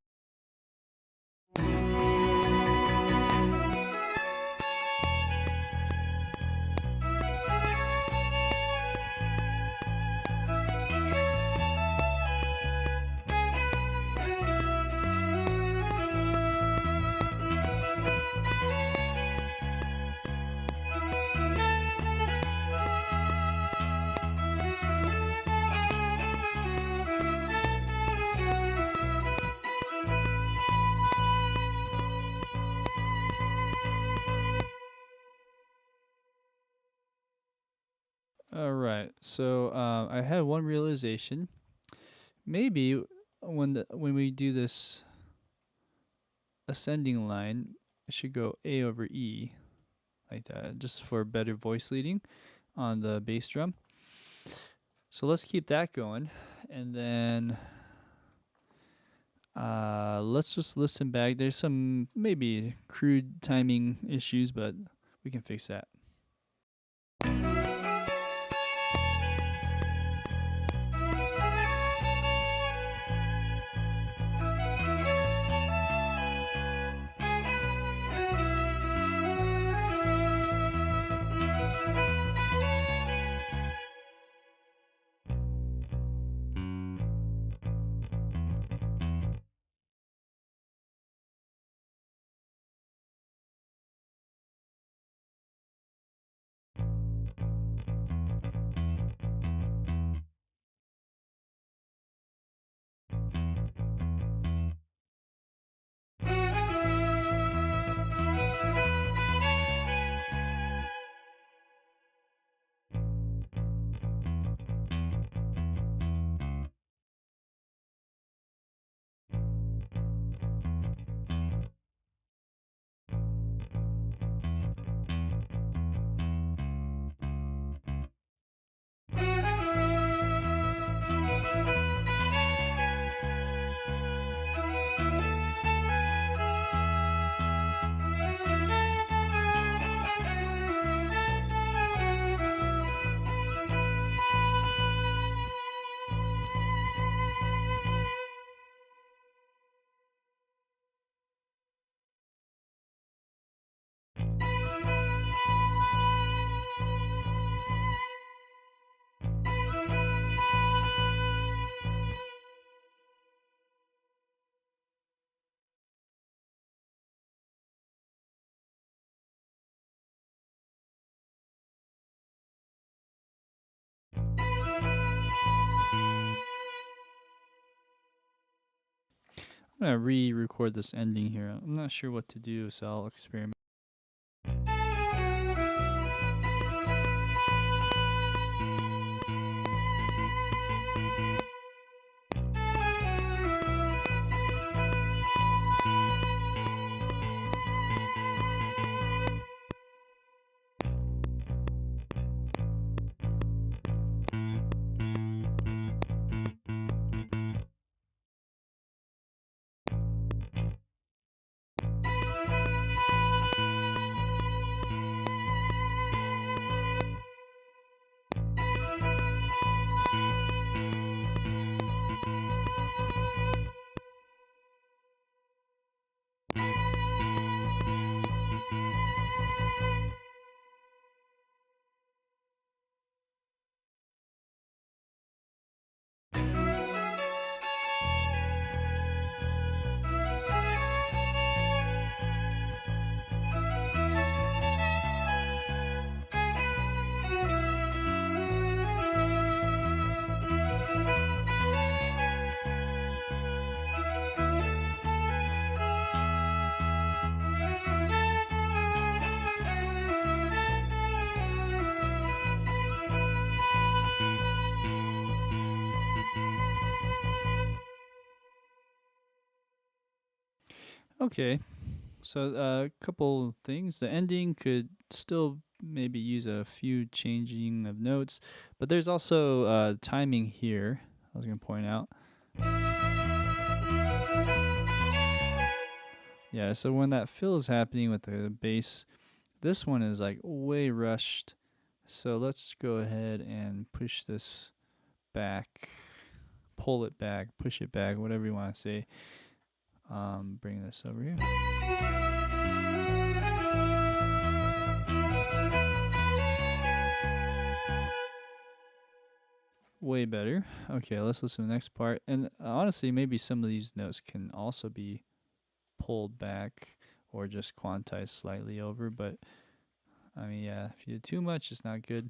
All right. So I had one realization. Maybe when we do this ascending line, it should go A over E like that, just for better voice leading on the bass drum. So let's keep that going, and then let's just listen back. There's some maybe crude timing issues, but we can fix that. I'm gonna re-record this ending here. I'm not sure what to do, so I'll experiment. Okay, so a couple things. The ending could still maybe use a few changing of notes, but there's also timing here. I was gonna point out. Yeah, so when that fill is happening with the bass, this one is like way rushed. So let's go ahead and push this back, pull it back, push it back, whatever you want to say. Bring this over here. Way better. Okay, let's listen to the next part. And honestly, maybe some of these notes can also be pulled back or just quantized slightly over. But I mean, yeah, if you do too much, it's not good.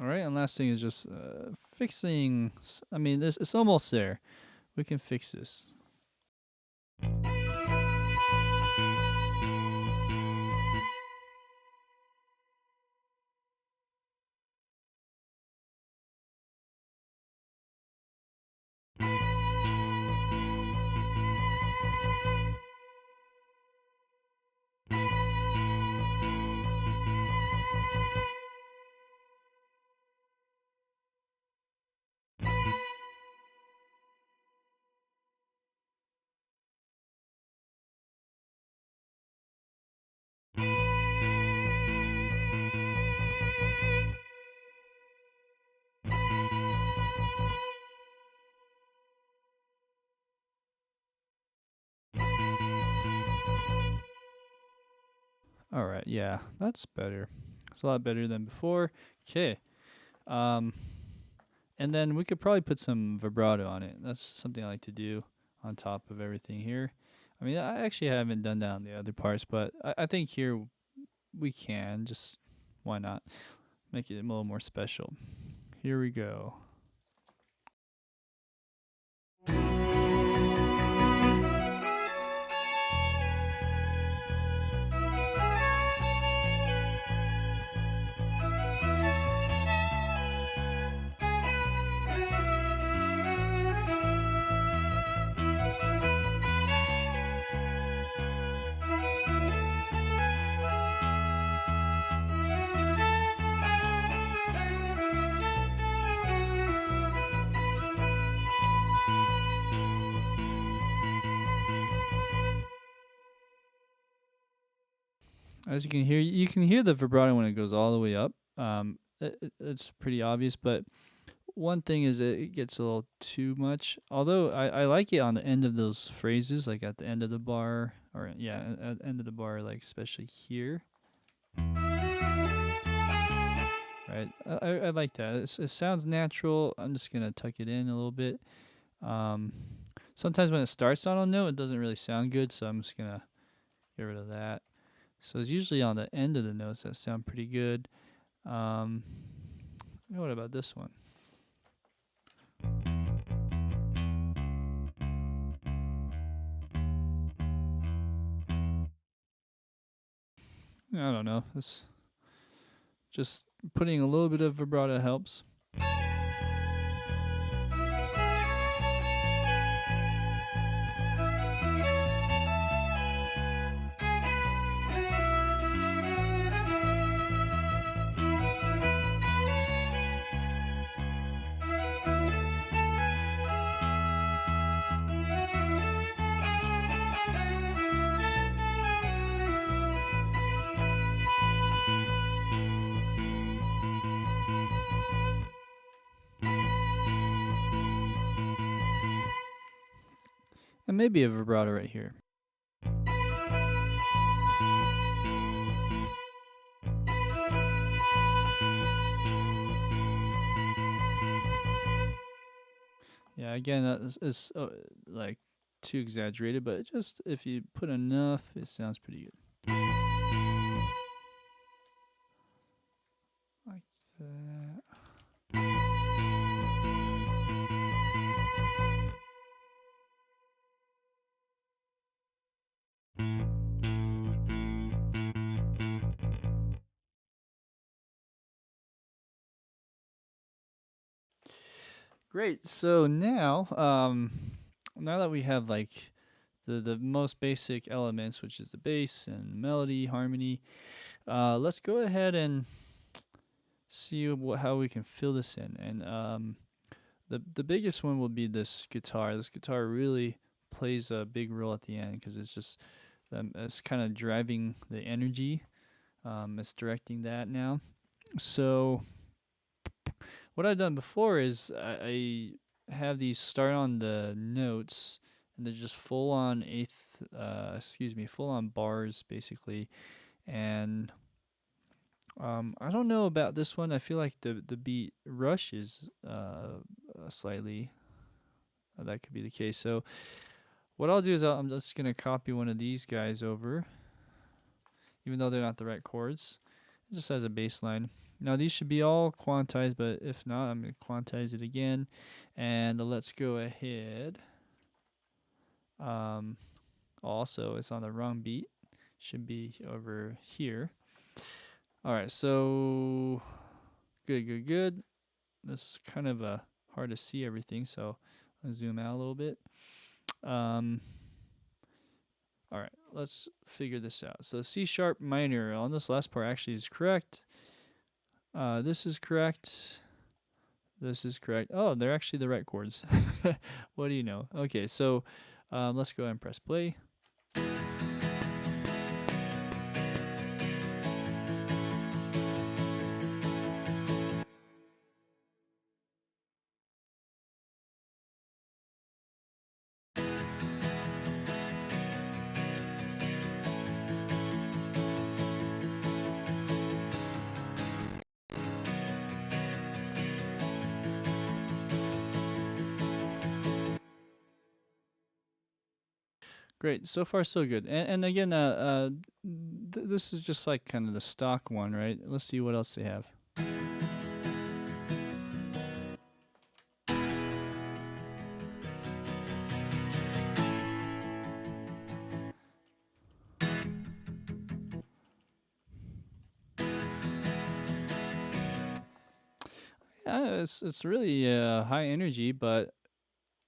All right, and last thing is just fixing. I mean, this it's almost there. We can fix this. All right, yeah, that's better. It's a lot better than before. Okay. Um, and then we could probably put some vibrato on it. That's something I like to do on top of everything here. I mean, I actually haven't done that on the other parts, but I think here we can. Just why not make it a little more special? Here we go. As you can hear the vibrato when it goes all the way up. It's pretty obvious, but one thing is it gets a little too much. Although I like it on the end of those phrases, like at the end of the bar, or yeah, at the end of the bar, like especially here. Right, I like that. It sounds natural. I'm just gonna tuck it in a little bit. Um, Sometimes when it starts on a note, it doesn't really sound good, so I'm just gonna get rid of that. So it's usually on the end of the notes that sound pretty good. Um, what about this one? I don't know. This just putting a little bit of vibrato helps. And maybe a vibrato right here. Yeah, again, that is like too exaggerated, but just if you put enough, it sounds pretty good. Like that. Great. So now that we have like the most basic elements, which is the bass and melody, harmony, let's go ahead and see how we can fill this in. And the biggest one will be this guitar. This guitar really plays a big role at the end because it's just it's kind of driving the energy. It's directing that now. So what I've done before is I have these start on the notes and they're just full on full on bars basically. And I don't know about this one. I feel like the beat rushes slightly. That could be the case. So what I'll do is I'm just gonna copy one of these guys over, even though they're not the right chords, just as a bass line. Now these should be all quantized, but if not, I'm going to quantize it again. And let's go ahead. Also, it's on the wrong beat. Should be over here. All right, so good. This is kind of hard to see everything, so I'll zoom out a little bit. All right, let's figure this out. So C sharp minor on this last part actually is correct. This is correct. This is correct. Oh, they're actually the right chords. What do you know? Okay, so let's go ahead and press play. Great. So far, so good. And again, this is just like kind of the stock one, right? Let's see what else they have. It's really high energy, but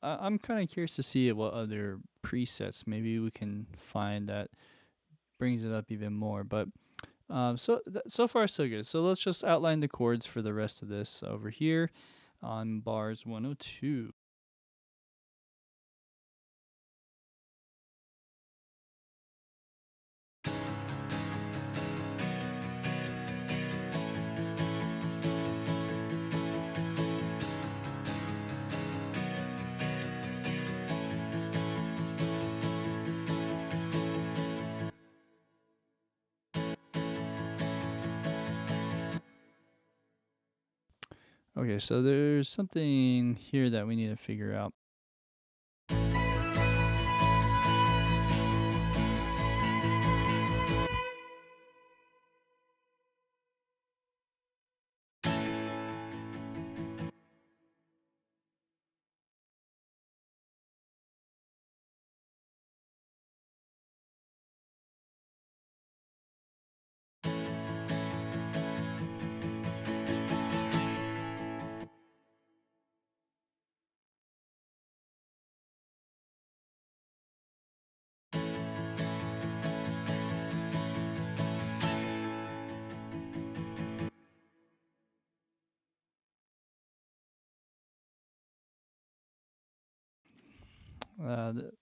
I'm kind of curious to see what other presets maybe we can find that brings it up even more. But so far so good. So let's just outline the chords for the rest of this over here on bars 102. Okay, so there's something here that we need to figure out.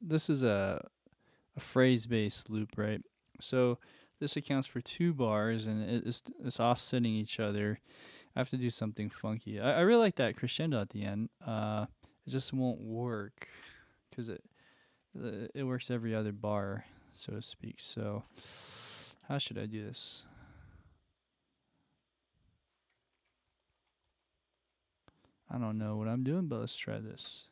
This is a phrase-based loop, right? So this accounts for 2 bars, and it's offsetting each other. I have to do something funky. I really like that crescendo at the end. It just won't work because it works every other bar, so to speak. So how should I do this? I don't know what I'm doing, but let's try this.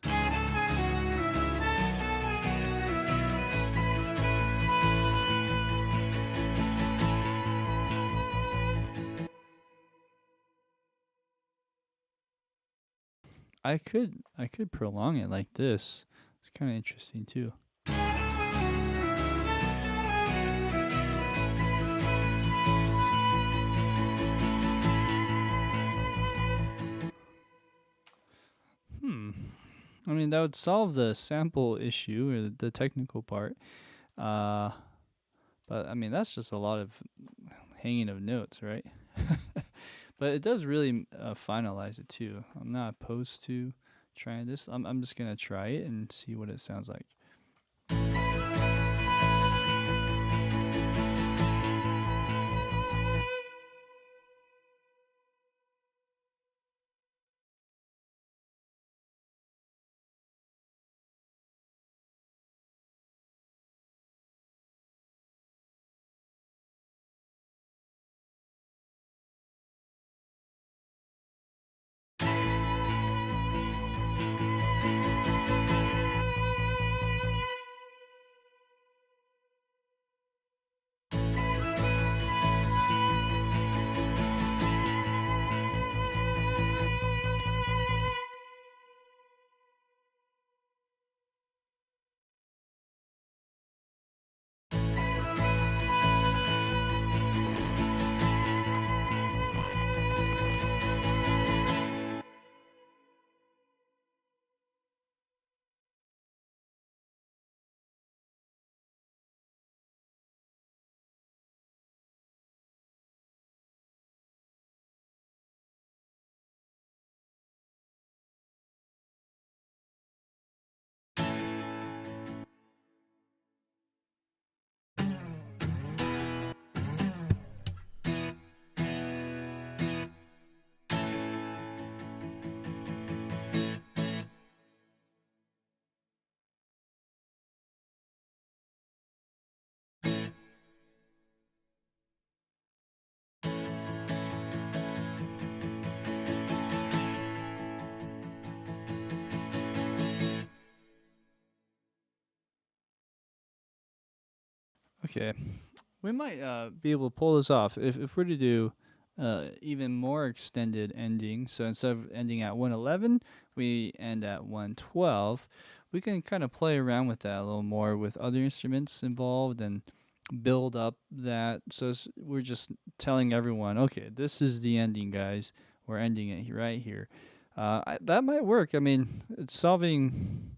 I could prolong it like this. It's kind of interesting too. I mean, that would solve the sample issue or the technical part. But I mean, that's just a lot of hanging of notes, right? But it does really finalize it too. I'm not opposed to trying this. I'm just gonna try it and see what it sounds like. Okay, we might be able to pull this off if we're to do even more extended ending. So instead of ending at 111, we end at 112. We can kind of play around with that a little more with other instruments involved and build up that. So we're just telling everyone, okay, this is the ending, guys. We're ending it right here. That might work. I mean, it's solving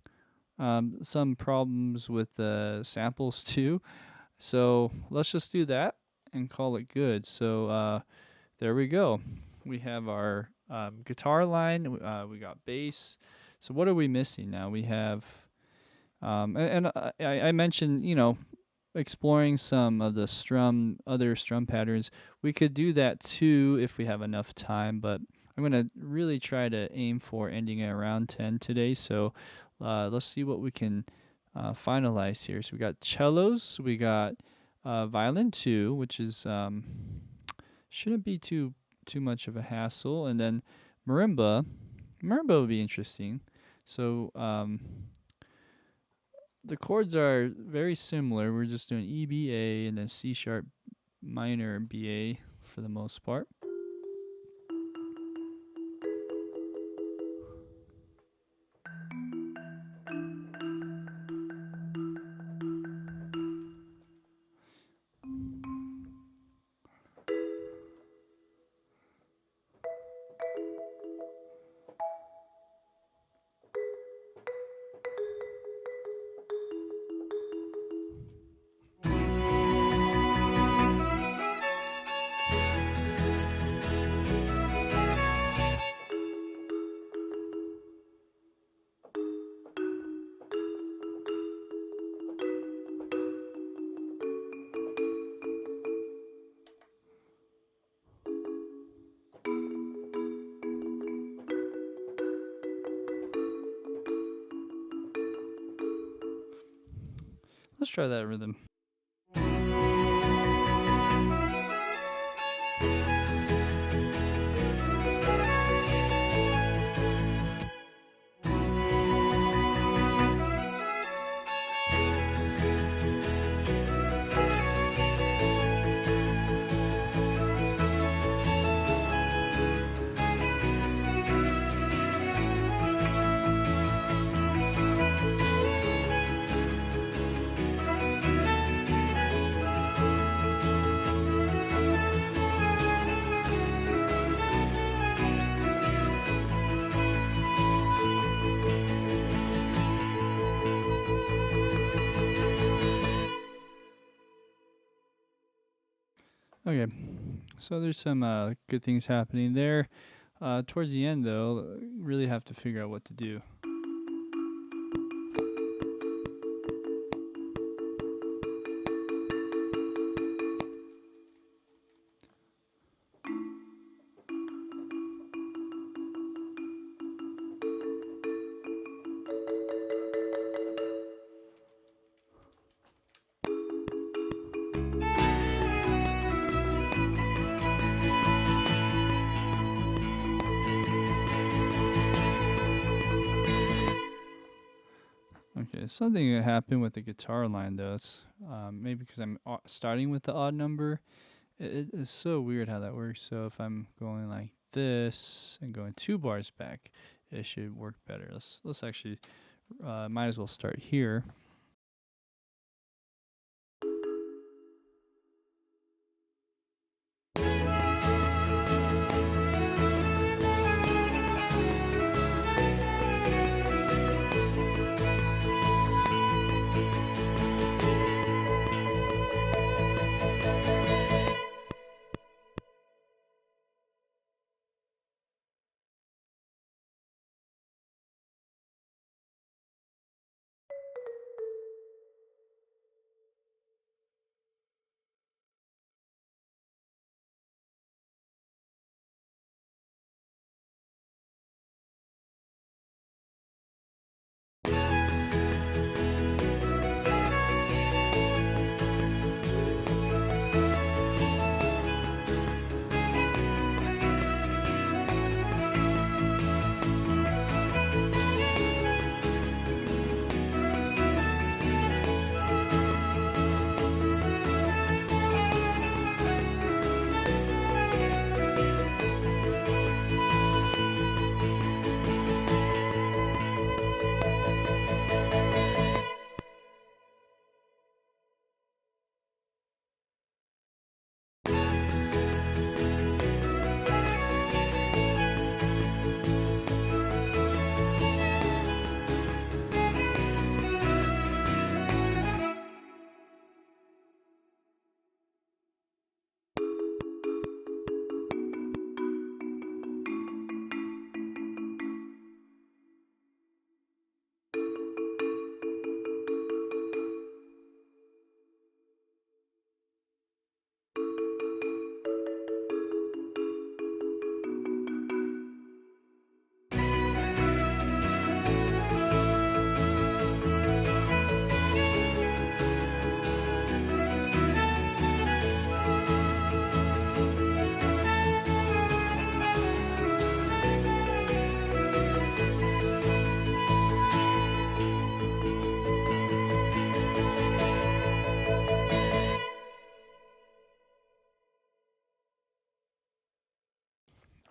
some problems with the samples too. So let's just do that and call it good. So there we go. We have our guitar line. We got bass. So what are we missing now? We have, I mentioned, exploring some of the other strum patterns. We could do that too if we have enough time, but I'm gonna really try to aim for ending at around 10 today. So let's see what we can finalize here. So we got cellos, we got violin too, which is shouldn't be too much of a hassle, and then marimba. Marimba would be interesting. So the chords are very similar. We're just doing E, B, A, and then C sharp minor B, A for the most part. Let's try that rhythm. Okay, so there's some good things happening there. Towards the end, though, really have to figure out what to do. Okay, something that happened with the guitar line though. It's maybe because I'm starting with the odd number. It is so weird how that works. So if I'm going like this and going 2 bars back, it should work better. Let's actually might as well start here.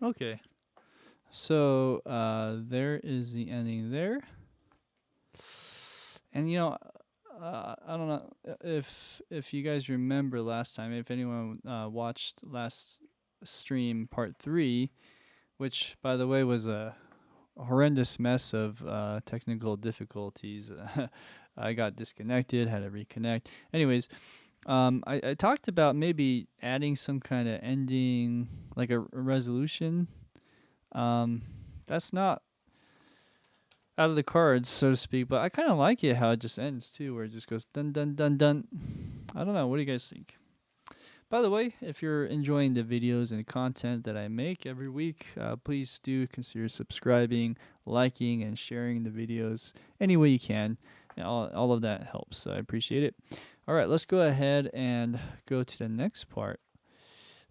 Okay. So there is the ending there. And I don't know if you guys remember last time, if anyone watched last stream part 3, which by the way was a horrendous mess of technical difficulties. I got disconnected, had to reconnect. Anyways, I talked about maybe adding some kind of ending, like a resolution. That's not out of the cards, so to speak, but I kind of like it how it just ends too, where it just goes dun dun dun dun. I don't know. What do you guys think? By the way, if you're enjoying the videos and content that I make every week, please do consider subscribing, liking, and sharing the videos any way you can. And all of that helps, so I appreciate it. All right, let's go ahead and go to the next part.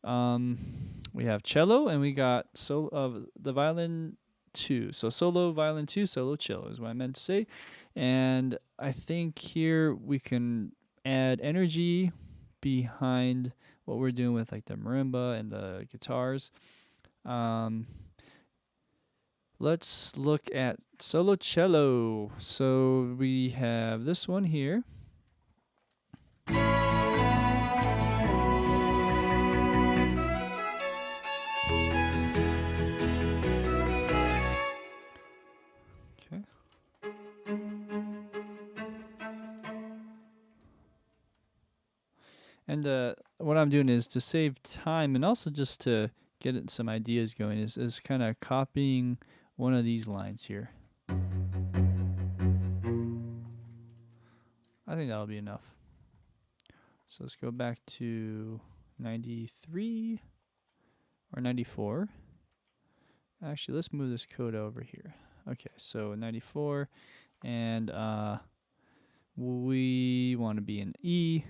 We have cello, and we got the violin 2. So solo violin 2, solo cello is what I meant to say. And I think here we can add energy behind what we're doing with like the marimba and the guitars. Let's look at solo cello. So we have this one here. Okay. And what I'm doing is to save time and also just to get some ideas going is kind of copying one of these lines here. I think that'll be enough. So let's go back to 93 or 94. Actually, let's move this coda over here. Okay, so 94, and we want to be in E.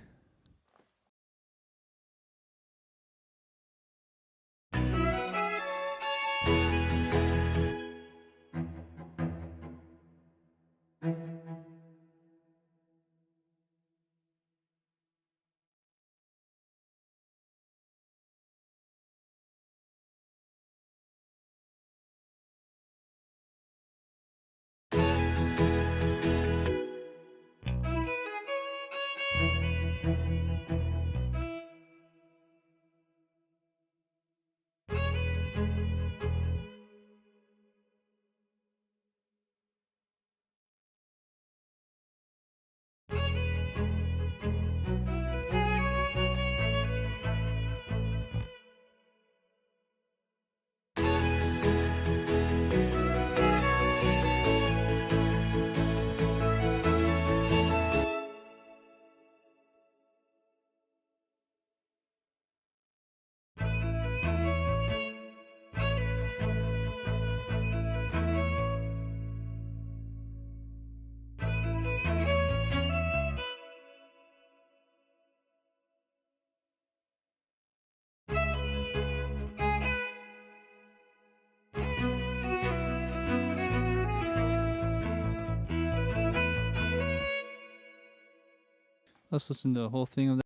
Let's listen to the whole thing of that.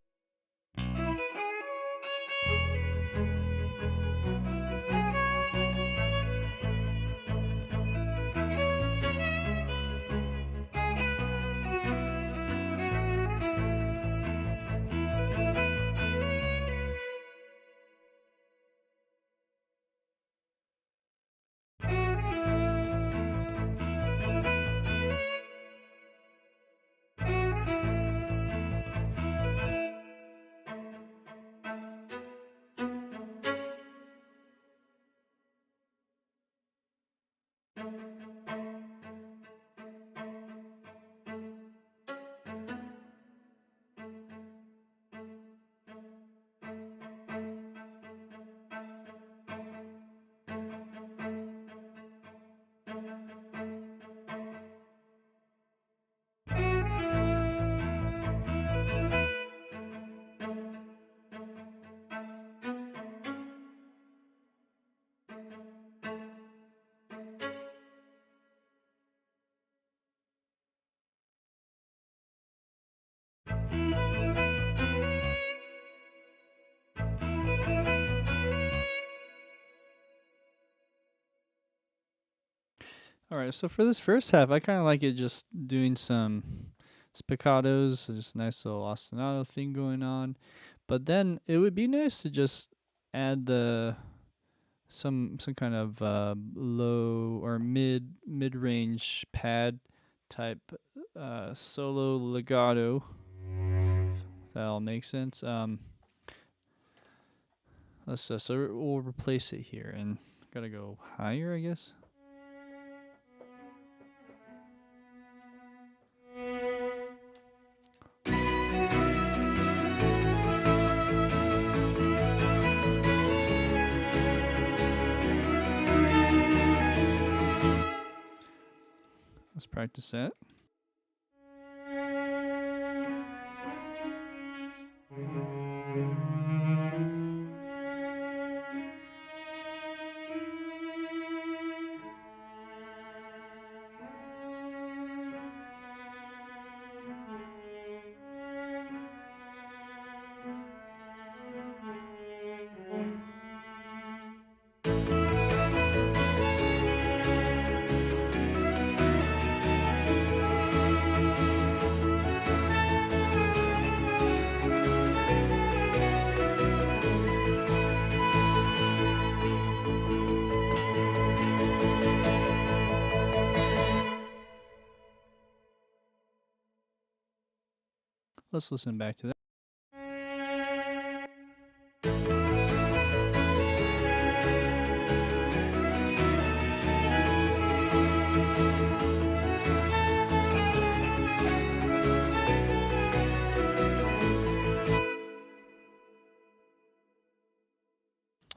All right, so for this first half, I kind of like it just doing some spiccatos, just nice little ostinato thing going on. But then it would be nice to just add the some kind of low or mid range pad type solo legato. If that all makes sense. Let's just so we'll replace it here and gotta go higher, I guess. Let's practice that. Let's listen back to that.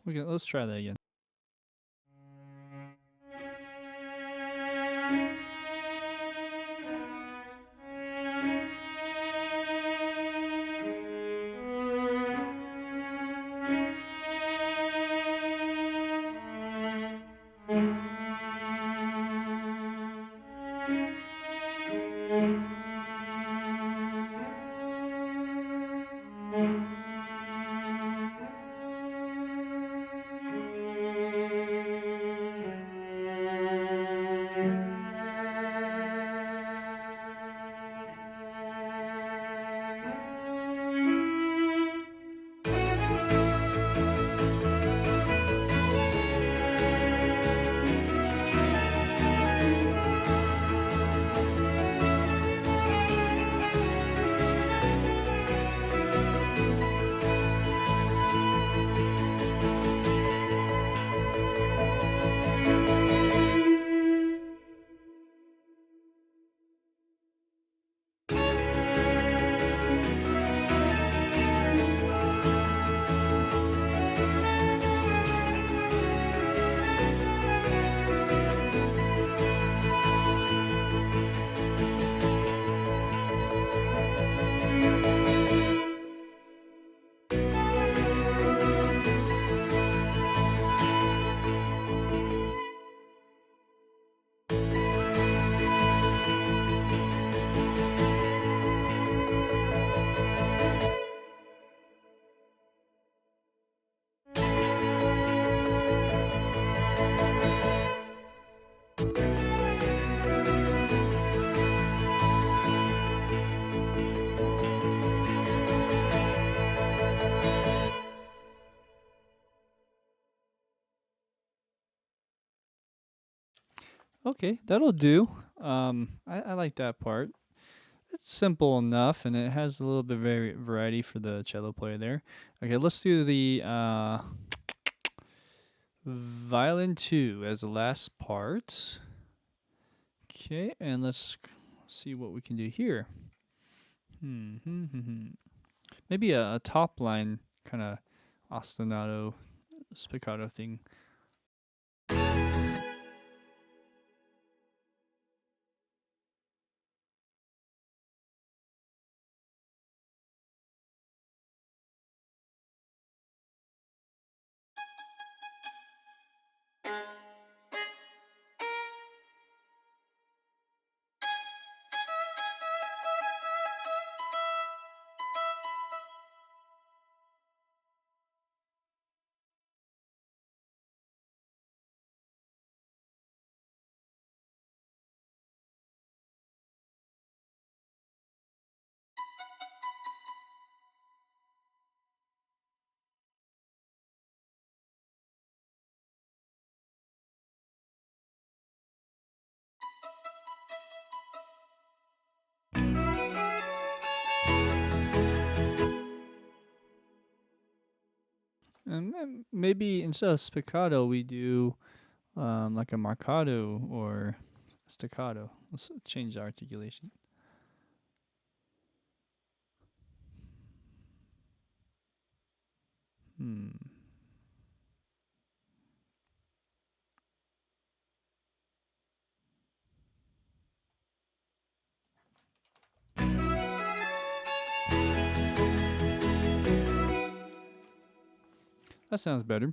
Okay, let's try that again. Okay, that'll do. I like that part. It's simple enough, and it has a little bit of variety for the cello player there. Okay, let's do the violin 2 as the last part. Okay, and let's see what we can do here. Maybe a top line kind of ostinato spiccato thing. Maybe instead of spiccato, we do like a marcato or staccato. Let's change the articulation. Hmm. That sounds better.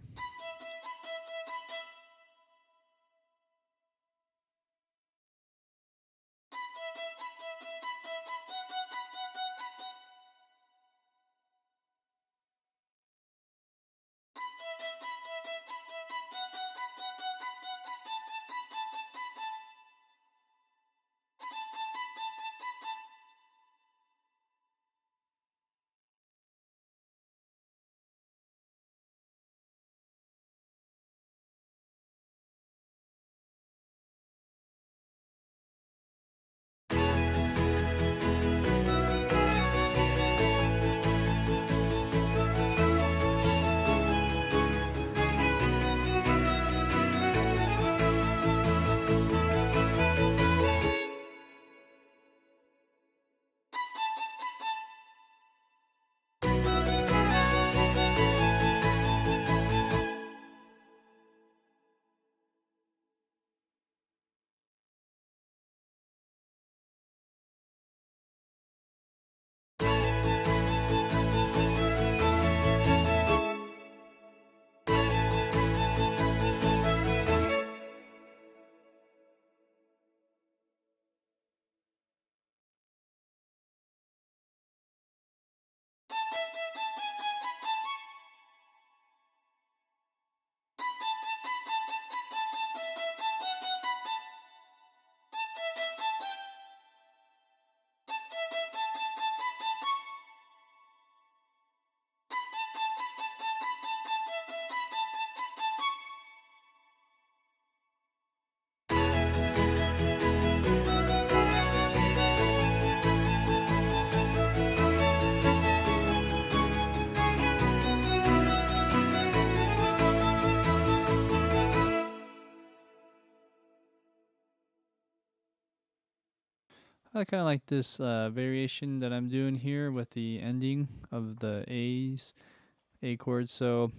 I kind of like this variation that I'm doing here with the ending of the A chord. So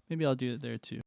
maybe I'll do it there too.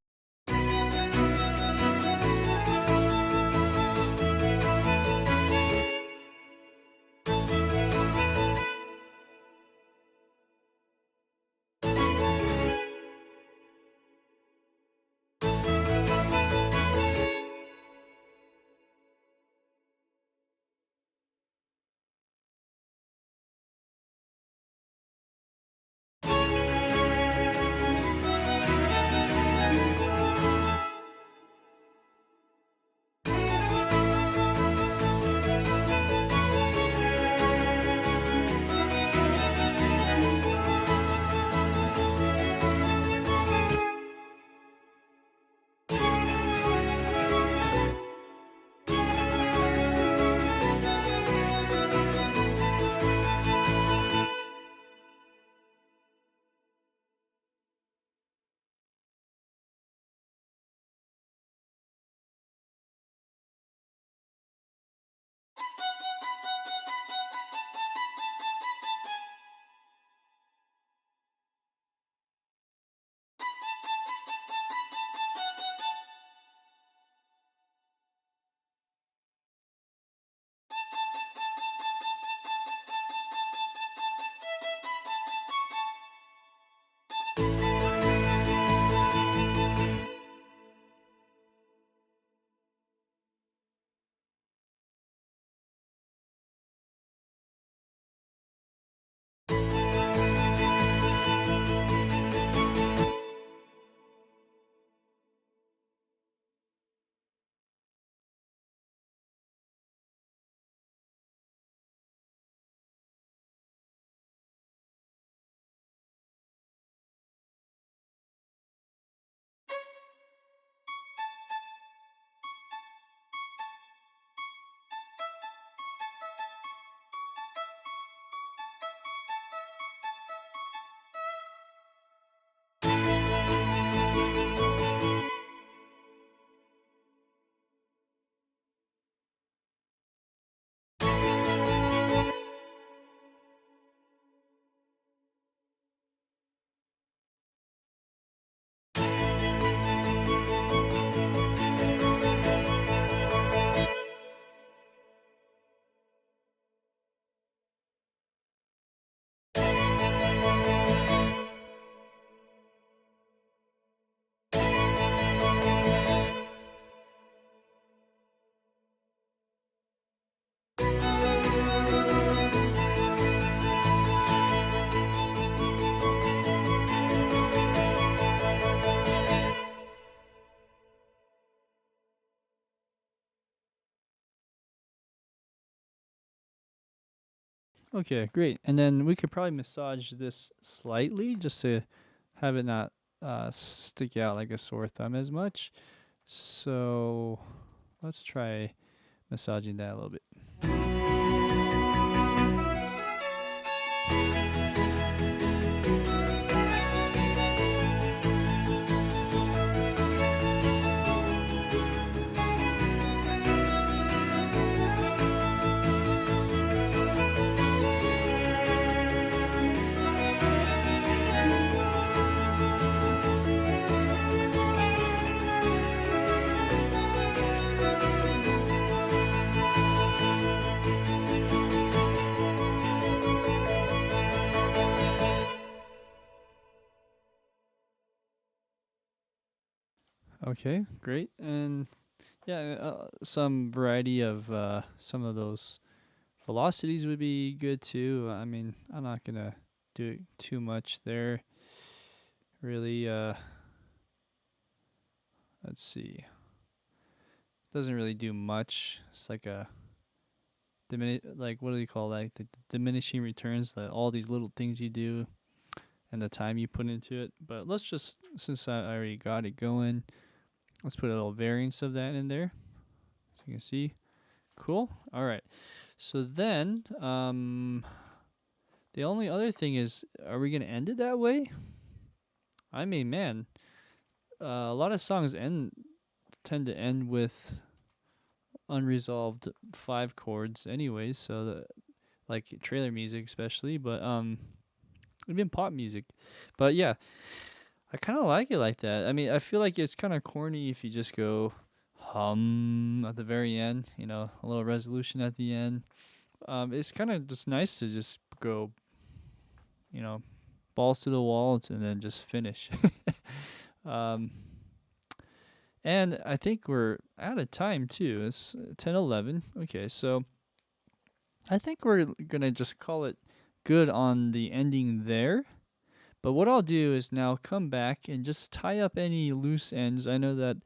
Okay, great. And then we could probably massage this slightly just to have it not stick out like a sore thumb as much. So let's try massaging that a little bit. Okay, great. And yeah, some variety of some of those velocities would be good too. I mean, I'm not gonna do too much there. Really, let's see. Doesn't really do much. It's like a like what do you call that? The diminishing returns. All these little things you do and the time you put into it. But let's just, since I already got it going, let's put a little variance of that in there, so you can see. Cool. All right. So then, the only other thing is, are we gonna end it that way? I mean, man, a lot of songs tend to end with unresolved 5 chords, anyways. So like trailer music, especially, but even pop music. But yeah, I kind of like it like that. I mean, I feel like it's kind of corny if you just go hum at the very end, a little resolution at the end. It's kind of just nice to just go, balls to the walls and then just finish. um, and I think we're out of time too. It's 10:11. Okay, so I think we're going to just call it good on the ending there. But what I'll do is now come back and just tie up any loose ends. I know that,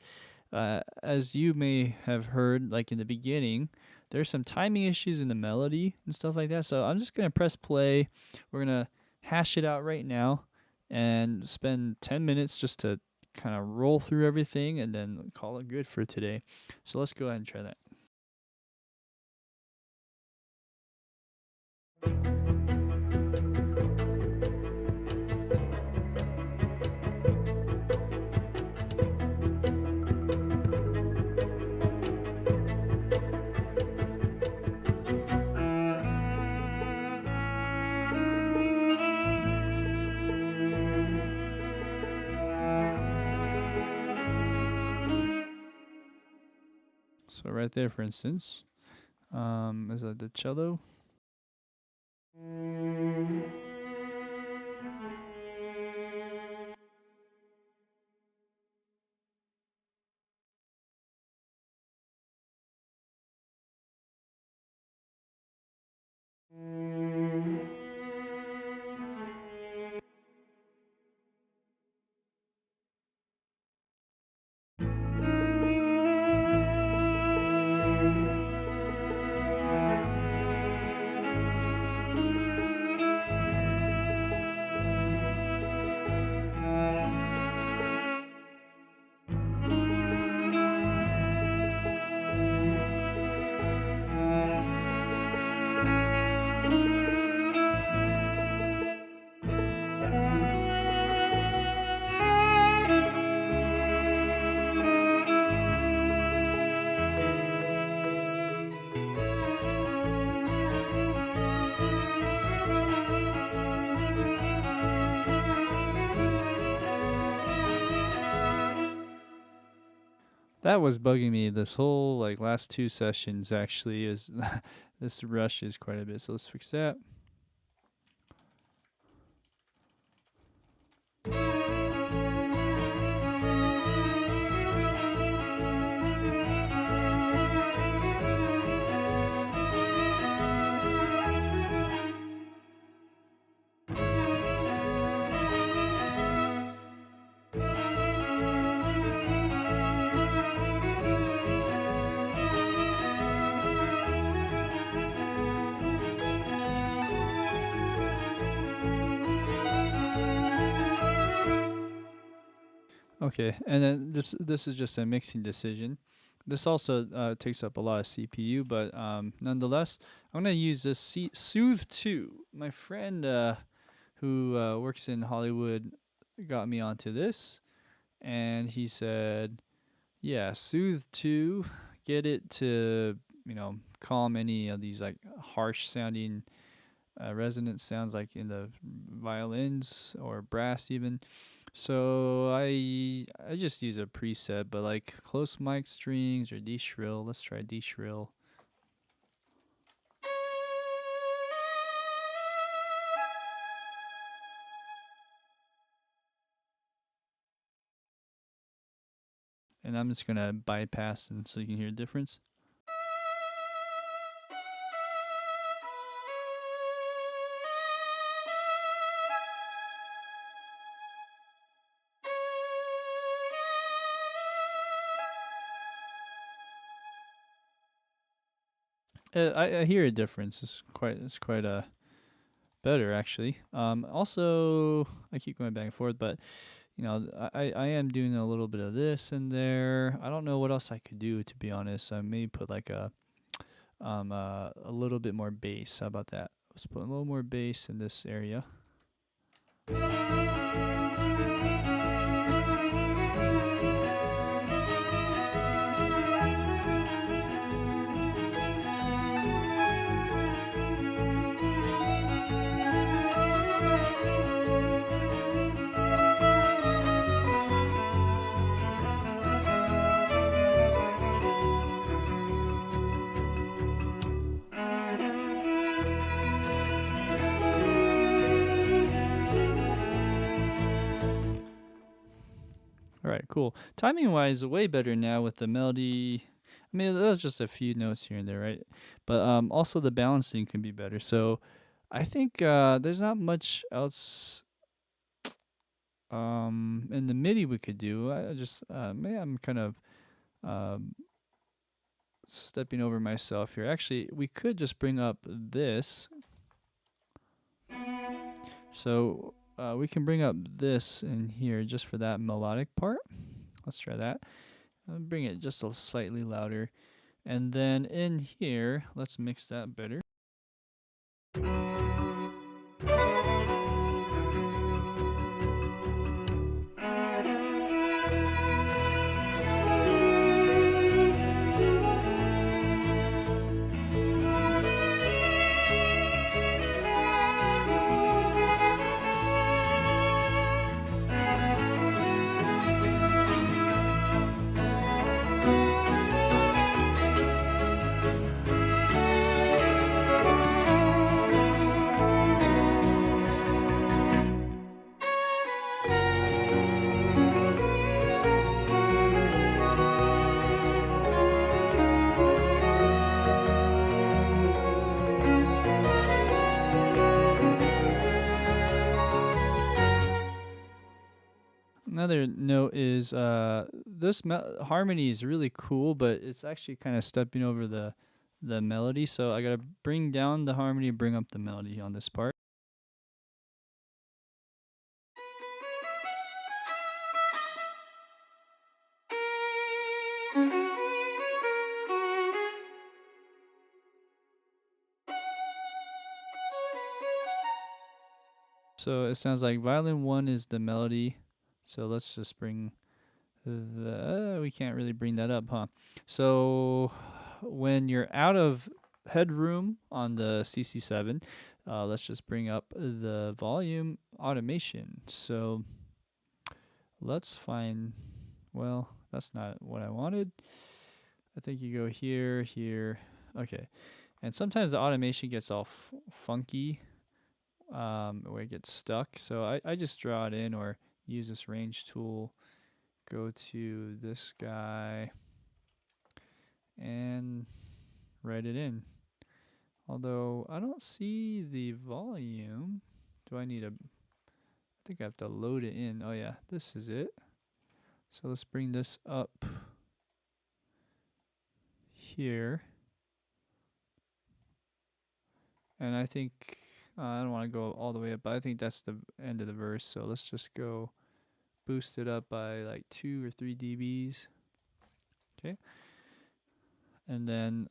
as you may have heard, like in the beginning, there's some timing issues in the melody and stuff like that. So I'm just going to press play. We're going to hash it out right now and spend 10 minutes just to kind of roll through everything and then call it good for today. So let's go ahead and try that. So right there, for instance, is that the cello? That was bugging me this whole last 2 sessions actually is this rush is quite a bit. So let's fix that. Okay, and then this is just a mixing decision. This also takes up a lot of CPU, but nonetheless, I'm gonna use this Soothe 2. My friend who works in Hollywood got me onto this, and he said, "Yeah, Soothe 2, get it to calm any of these like harsh sounding resonance sounds like in the violins or brass even." So I just use a preset, but like close mic strings or D shrill. Let's try D shrill. And I'm just gonna bypass and so you can hear the difference. I hear a difference. It's quite better actually. Also I keep going back and forth, but I am doing a little bit of this in there. I don't know what else I could do, to be honest. I may put like a little bit more bass. How about that? Let's put a little more bass in this area. All right, cool. Timing wise, way better now with the melody. I mean, that was just a few notes here and there, right? But also the balancing can be better. So I think there's not much else in the MIDI we could do. I just maybe I'm kind of um, stepping over myself here. Actually, we could just bring up this. So we can bring up this in here just for that melodic part. Let's try that. I'll bring it just a slightly louder. And then in here, let's mix that better. Another note is this harmony is really cool, but it's actually kind of stepping over the melody. So I gotta bring down the harmony, bring up the melody on this part. So it sounds like violin 1 is the melody. So let's just bring we can't really bring that up, huh? So when you're out of headroom on the CC7, let's just bring up the volume automation. So let's find, well, that's not what I wanted. I think you go here, here. Okay. And sometimes the automation gets all funky where it gets stuck. So I just draw it in or use this range tool. Go to this guy and write it in. Although I don't see the volume. Do I need a, I think I have to load it in. Oh yeah, this is it. So let's bring this up here. And I think, I don't want to go all the way up, but I think that's the end of the verse. So let's just go boost it up by like 2 or 3 dBs. Okay. And then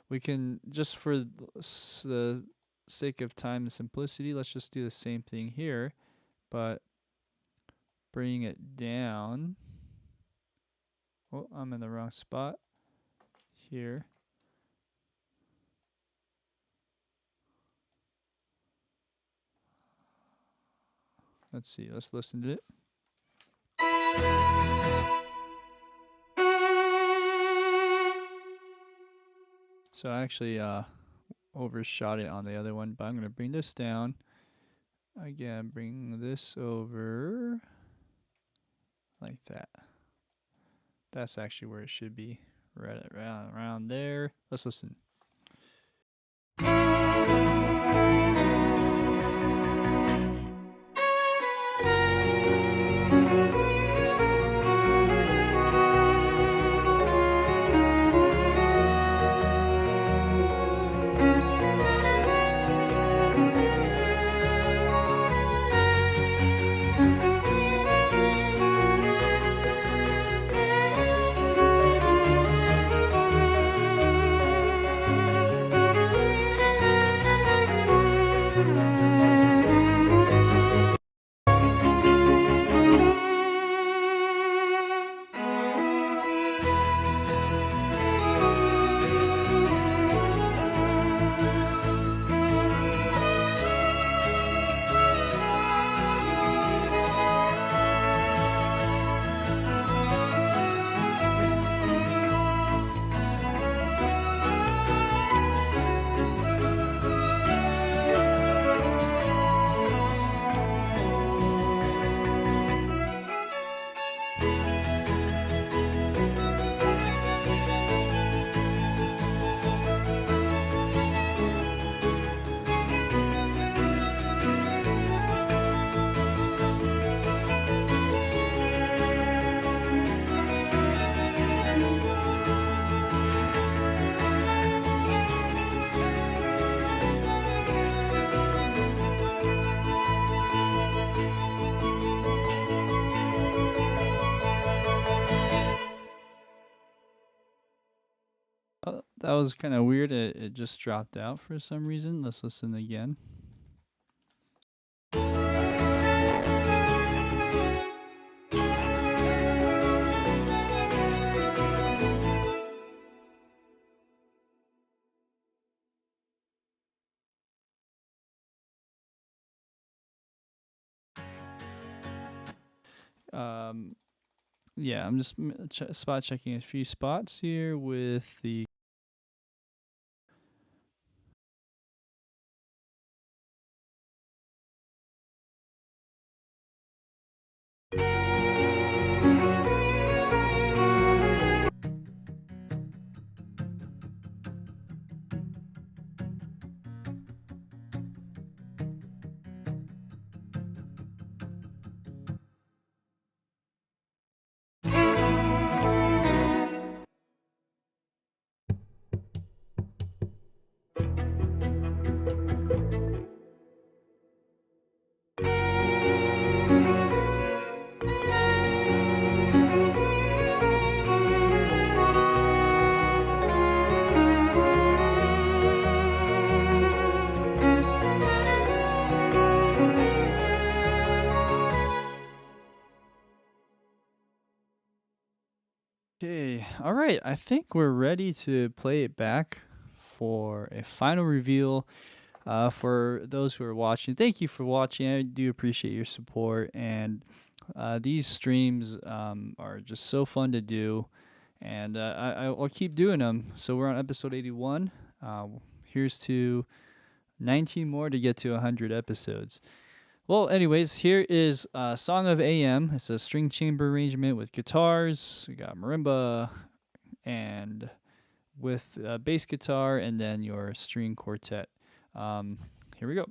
we can, just for the sake of time and simplicity, let's just do the same thing here, but bring it down. Oh, I'm in the wrong spot here. Let's see, let's listen to it. So I actually overshot it on the other one, but I'm going to bring this down. Again, bring this over like that. That's actually where it should be, right around there. Let's listen. That was kind of weird. It just dropped out for some reason. Let's listen again. Yeah, I'm just spot checking a few spots here with the Okay, all right. I think we're ready to play it back for a final reveal. For those who are watching, thank you for watching. I do appreciate your support, and these streams are just so fun to do, and I'll keep doing them. So we're on episode 81. Here's to 19 more to get to 100 episodes. Well, anyways, here is Song of AM. It's a string chamber arrangement with guitars. We got marimba and with bass guitar, and then your string quartet. Here we go.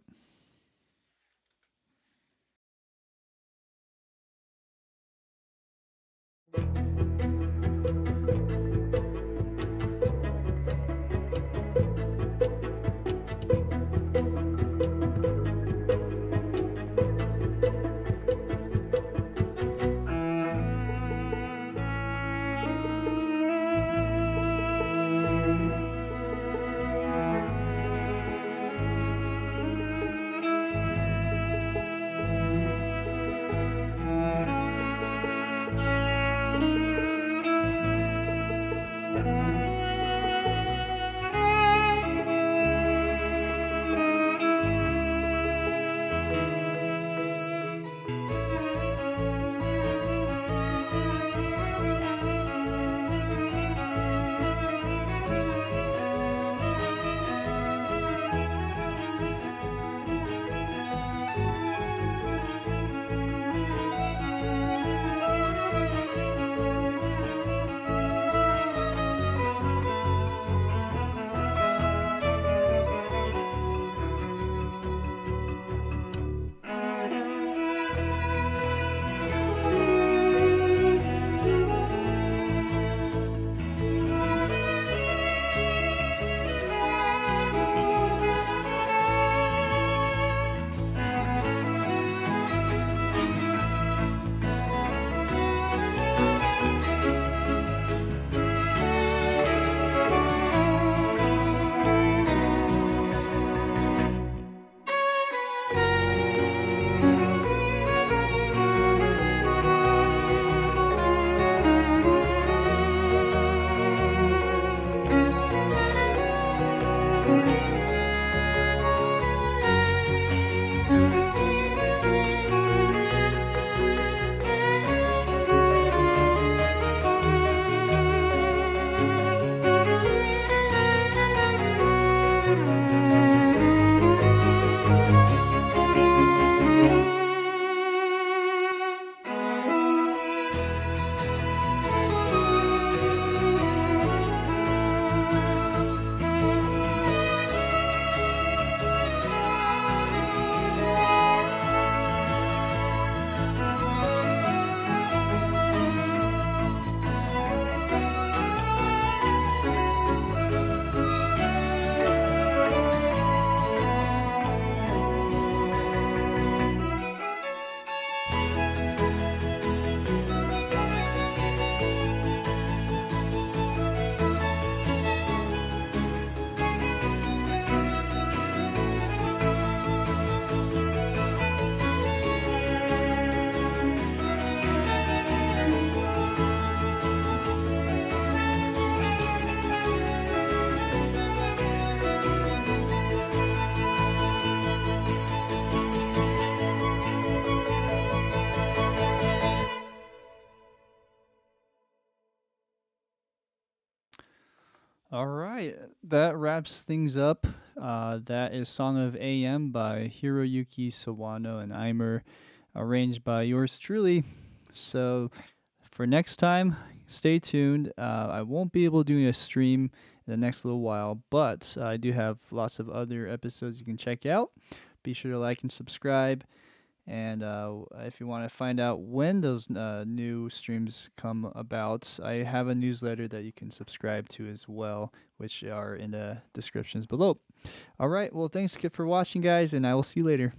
All right, that wraps things up. That is Song of AM by Hiroyuki Sawano and Eimer, arranged by yours truly. So for next time, stay tuned. I won't be able to do a stream in the next little while, but I do have lots of other episodes you can check out. Be sure to like and subscribe. And if you want to find out when those new streams come about, I have a newsletter that you can subscribe to as well, which are in the descriptions below. All right. Well, thanks for watching, guys, and I will see you later.